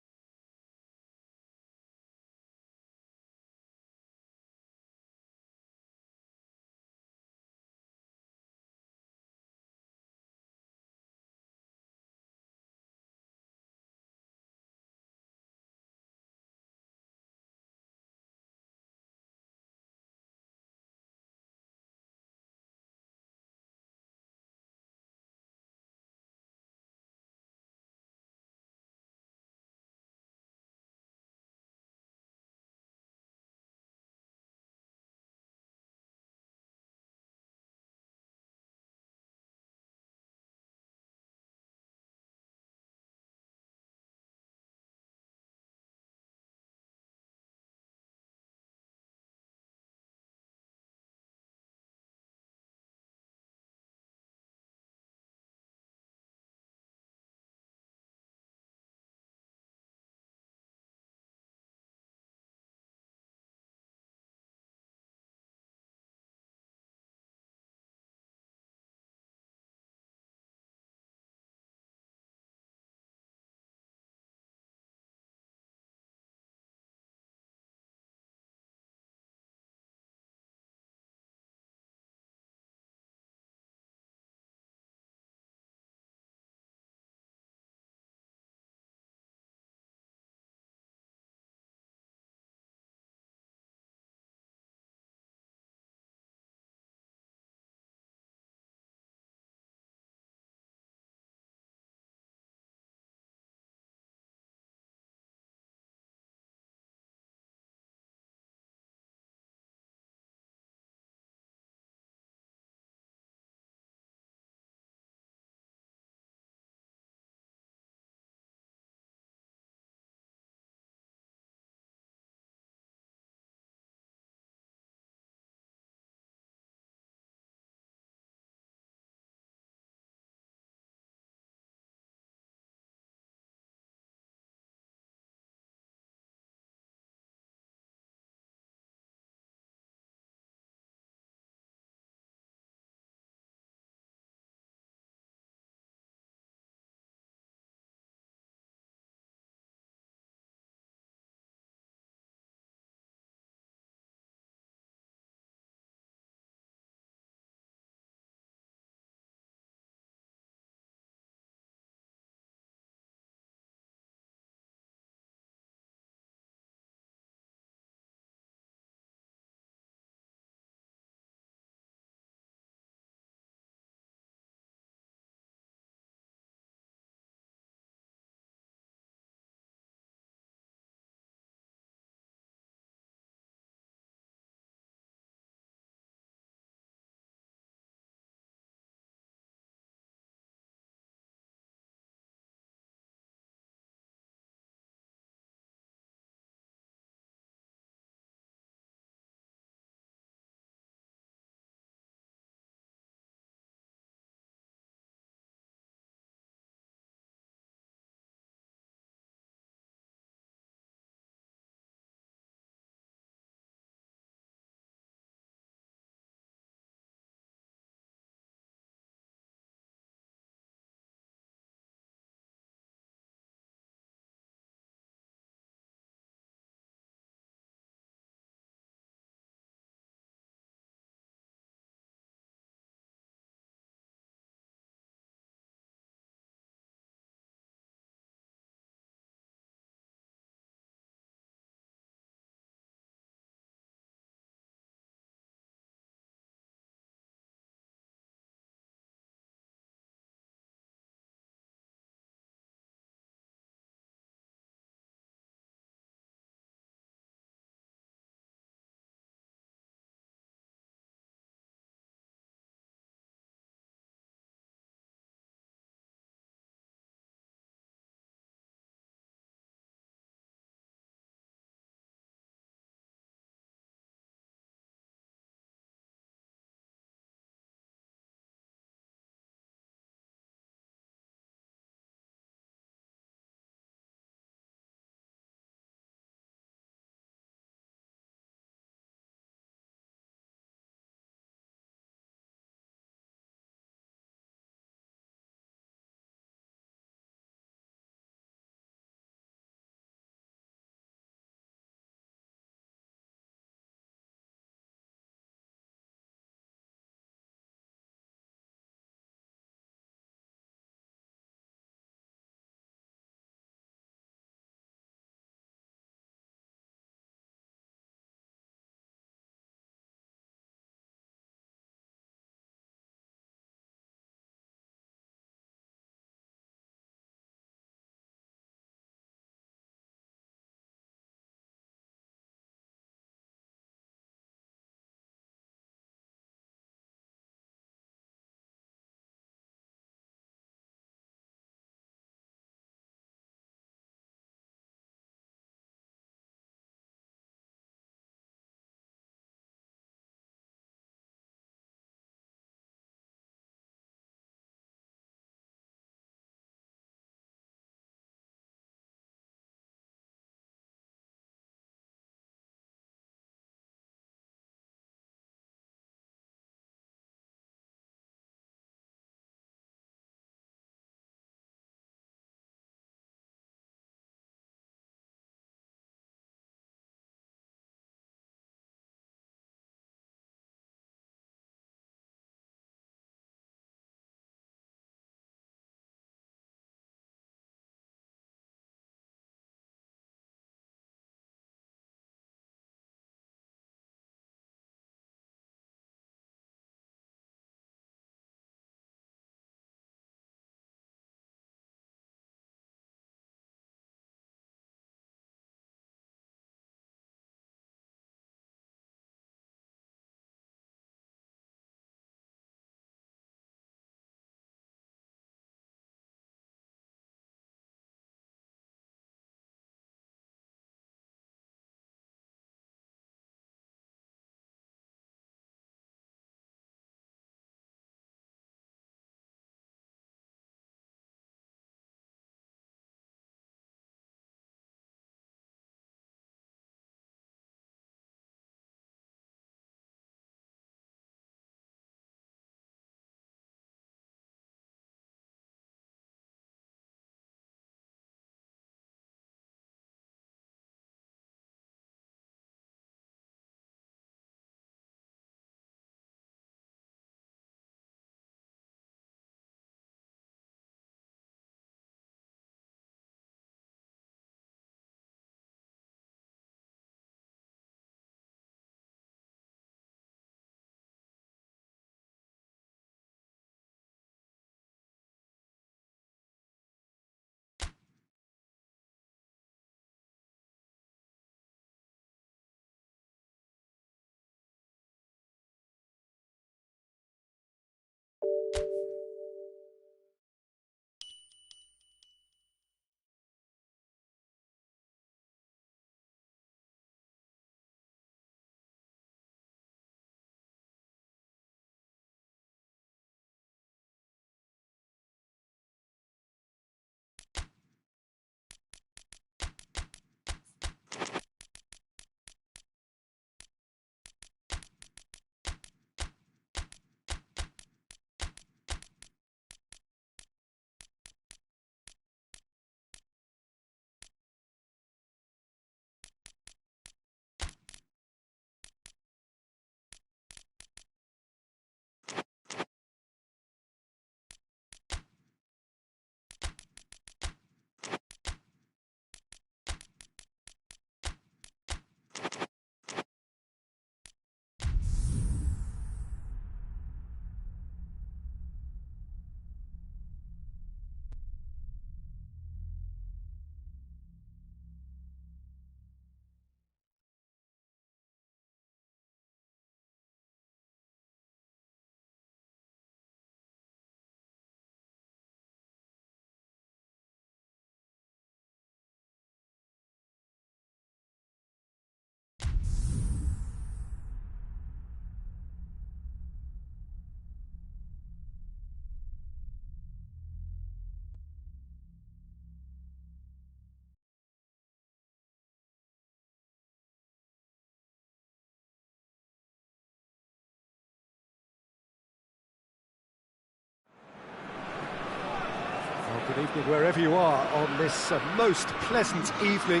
Good evening wherever you are on this most pleasant evening.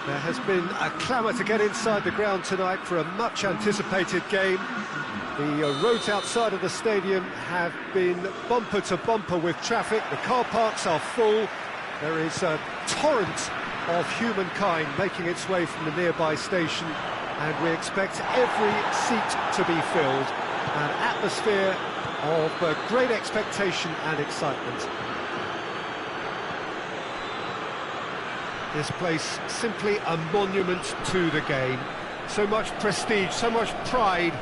There has been a clamour to get inside the ground tonight for a much anticipated game. The roads outside of the stadium have been bumper to bumper with traffic. The car parks are full. There is a torrent of humankind making its way from the nearby station, and we expect every seat to be filled. An atmosphere of great expectation and excitement. This place simply a monument to the game. So much prestige, so much pride,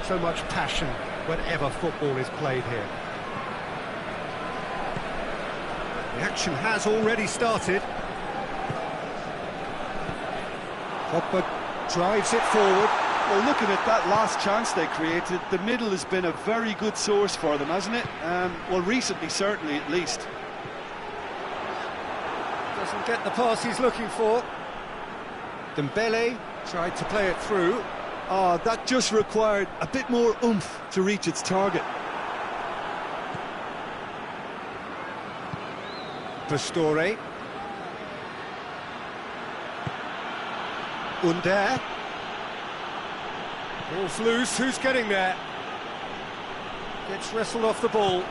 so much passion whenever football is played here. The action has already started. Pogba drives it forward. Well, looking at that last chance they created, the middle has been a very good source for them, hasn't it? Well, recently, certainly, at least. Doesn't get the pass he's looking for. Dembele tried to play it through. Oh, that just required a bit more oomph to reach its target. Pastore. Under. Ball's loose, who's getting there? Gets wrestled off the ball.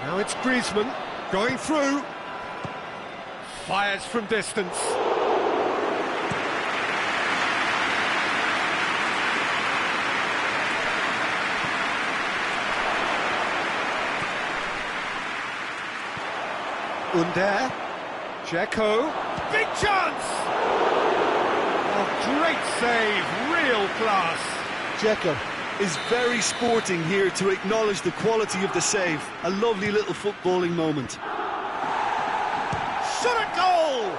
Now it's Griezmann going through. Fires from distance. Under. Dzeko. Big chance! Oh, great save, real class. Dzeko is very sporting here to acknowledge the quality of the save. A lovely little footballing moment. Shot at goal!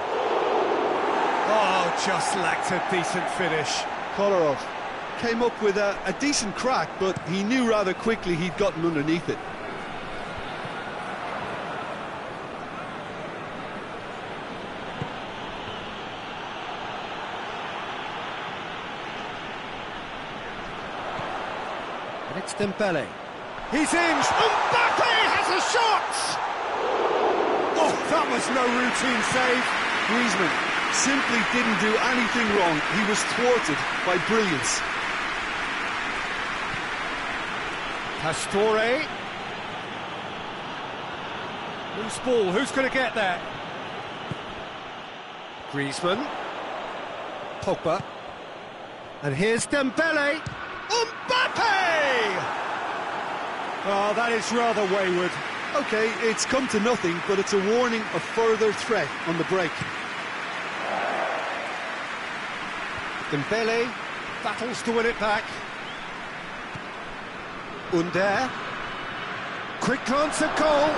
Oh, just lacked a decent finish. Kolarov came up with a decent crack, but he knew rather quickly he'd gotten underneath it. And it's Dembele. He's in! Mbappe has a shot! Oh, that was no routine save. Griezmann simply didn't do anything wrong. He was thwarted by brilliance. Pastore. Loose ball, who's going to get there? Griezmann. Pogba. And here's Dembele. Mbappe! Oh, that is rather wayward. OK, it's come to nothing, but it's a warning of further threat on the break. Dembele battles to win it back. Under. Quick glance at goal.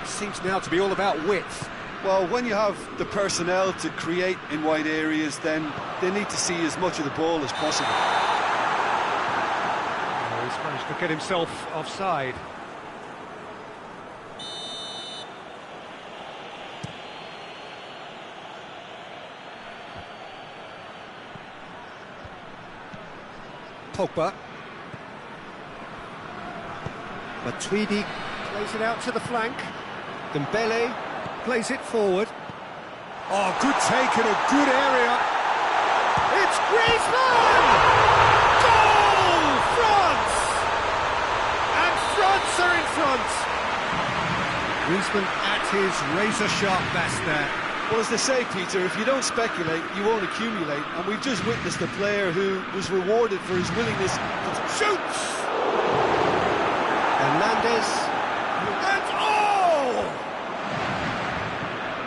Seems now to be all about width. Well, when you have the personnel to create in wide areas, then they need to see as much of the ball as possible. Oh, he's managed to get himself offside. Pogba. Matuidi plays it out to the flank. Dembele plays it forward. Oh, good take in a good area. It's Griezmann! Goal! France! And France are in front. Griezmann at his razor-sharp best there. Well, as they say, Peter, if you don't speculate, you won't accumulate. And we've just witnessed a player who was rewarded for his willingness to shoot. Hernandez. And oh!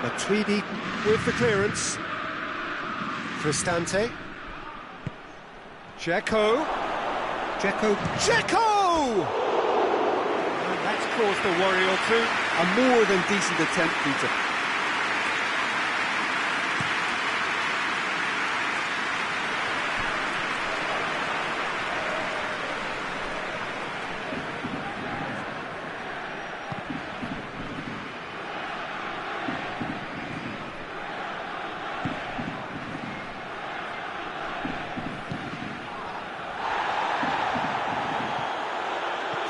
Matuidi with the clearance. Cristante. Dzeko. And that's caused a worry or two. A more than decent attempt, Peter.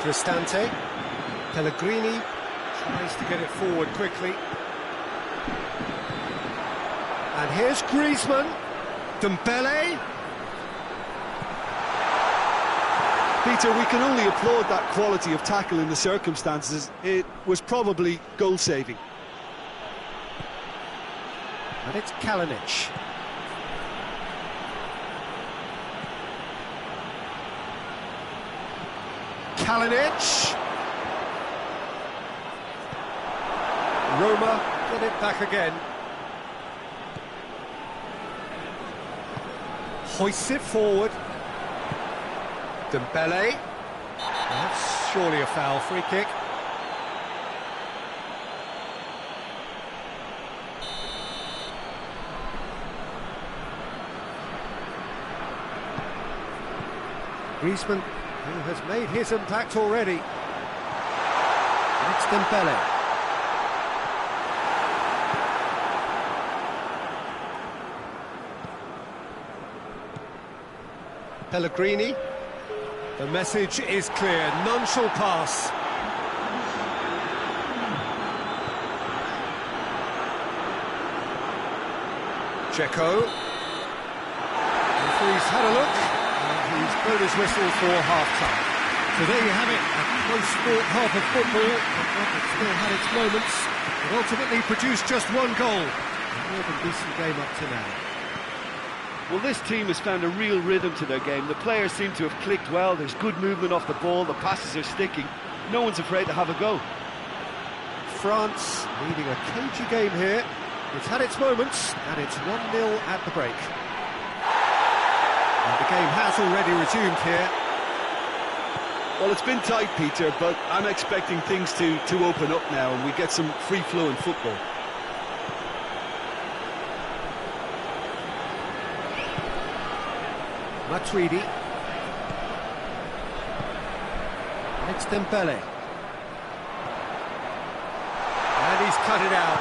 Cristante, Pellegrini tries to get it forward quickly. And here's Griezmann, Dembele. Peter, we can only applaud that quality of tackle in the circumstances. It was probably goal-saving. And it's Kalinic. Kalinic. Roma get it back again. Hoists it forward. Dembele. That's surely a foul, free kick. Griezmann, who has made his impact already. It's Dembele. Pellegrini. The message is clear, none shall pass. Dzeko. Referee's had a look. He's blown his whistle for half-time. So there you have it, a close-fought half of football, but it still had its moments. It ultimately produced just one goal. A more than decent game up to now. Well, this team has found a real rhythm to their game. The players seem to have clicked well. There's good movement off the ball. The passes are sticking. No one's afraid to have a go. France leading a cagey game here. It's had its moments, and it's 1-0 at the break. And the game has already resumed here. Well, it's been tight, Peter, but I'm expecting things to open up now and we get some free-flowing football. Matuidi. It's Dembele. And he's cut it out.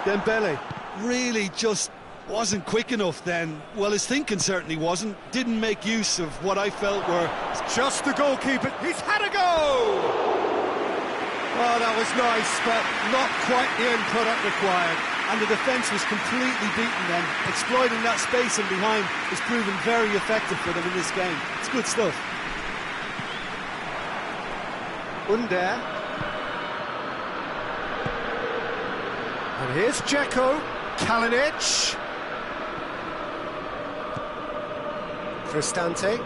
Dembele really just wasn't quick enough then. Well, his thinking certainly wasn't. Didn't make use of what I felt were... It's just the goalkeeper. He's had a go! Oh, that was nice, but not quite the end product required. And the defence was completely beaten then. Exploiting that space in behind has proven very effective for them in this game. It's good stuff. Under. And here's Dzeko. Kalinic. Cristante.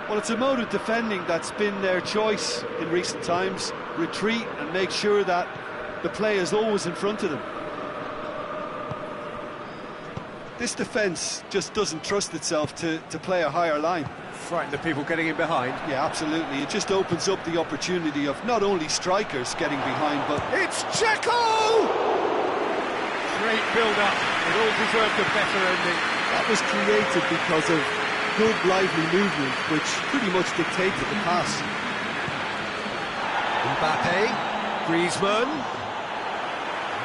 Well, it's a mode of defending that's been their choice in recent times. Retreat and make sure that the play is always in front of them. This defence just doesn't trust itself to play a higher line. Frighten the people getting in behind. Yeah, absolutely. It just opens up the opportunity of not only strikers getting behind, but... It's Dzeko! Great build-up. It all deserved a better ending. That was created because of good, lively movement, which pretty much dictated the pass. Mbappe, Griezmann.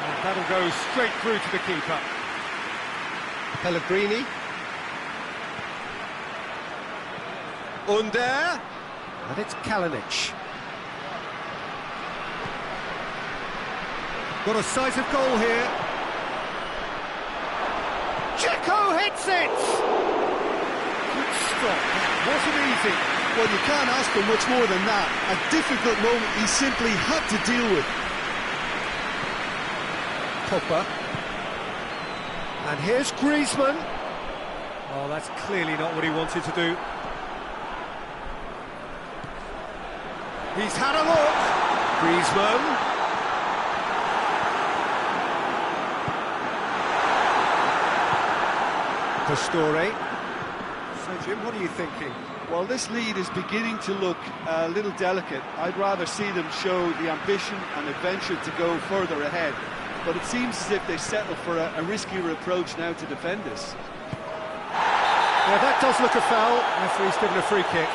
And that'll go straight through to the keeper. Pellegrini. Under. And it's Kalinic. Got a sight of goal here. Dzeko hits it! Good stop. That wasn't easy. Well, you can't ask for much more than that. A difficult moment he simply had to deal with. Pogba. And here's Griezmann. Oh, that's clearly not what he wanted to do. He's had a look. Griezmann. Pastore. So, Jim, what are you thinking? Well, this lead is beginning to look a little delicate. I'd rather see them show the ambition and adventure to go further ahead. But it seems as if they settle for a riskier approach now to defend this. Yeah, that does look a foul. Referee's given a free kick.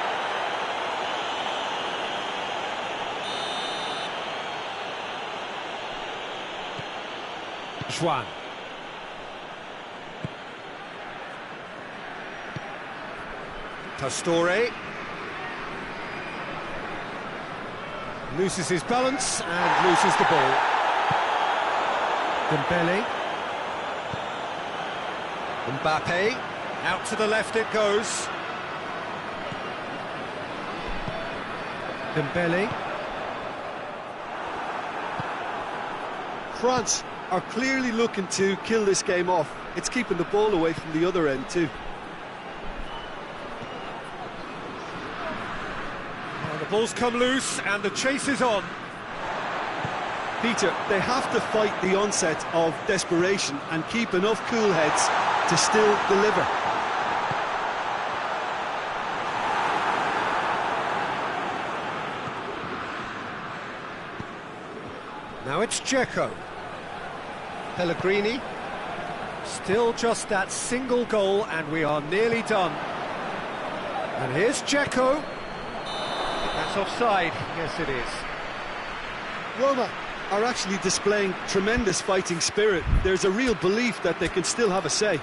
Juan. Pastore. Loses his balance and loses the ball. Dembele. Mbappe. Out to the left it goes. Dembele. France are clearly looking to kill this game off. It's keeping the ball away from the other end too. The ball's come loose and the chase is on. Peter, they have to fight the onset of desperation and keep enough cool heads to still deliver. Now it's Dzeko. Pellegrini. Still just that single goal and we are nearly done. And here's Dzeko. That's offside. Yes, it is. Roma are actually displaying tremendous fighting spirit. There's a real belief that they can still have a say.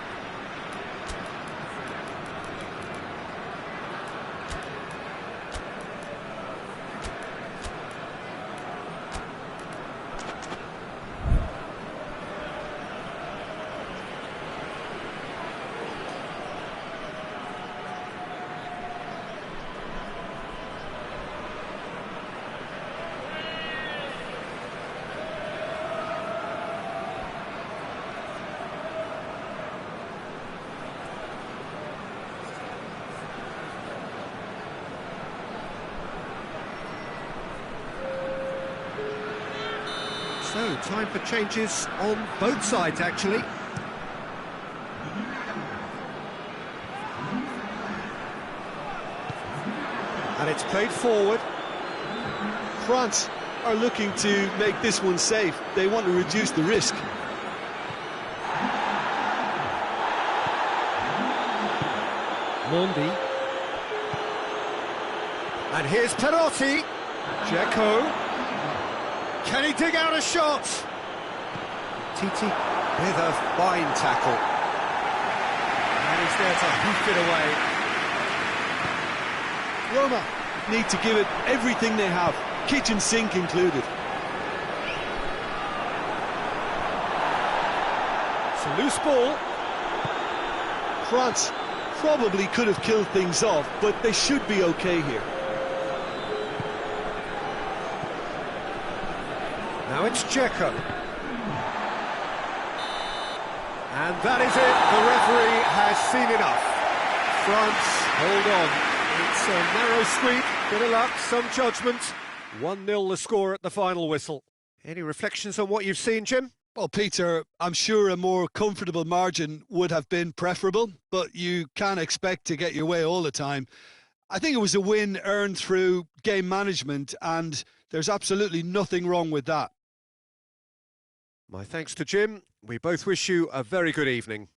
So, time for changes on both sides, actually. And it's played forward. France are looking to make this one safe. They want to reduce the risk. Mondi. And here's Perotti. Dzeko. Can he dig out a shot? Titi with a fine tackle. And he's there to hoof it away. Roma need to give it everything they have, kitchen sink included. It's a loose ball. France probably could have killed things off, but they should be okay here. Now it's Dzeko. And that is it. The referee has seen enough. France, hold on. It's a narrow squeak, bit of luck, some judgment. 1-0 the score at the final whistle. Any reflections on what you've seen, Jim? Well, Peter, I'm sure a more comfortable margin would have been preferable, but you can't expect to get your way all the time. I think it was a win earned through game management, and there's absolutely nothing wrong with that. My thanks to Jim. We both wish you a very good evening.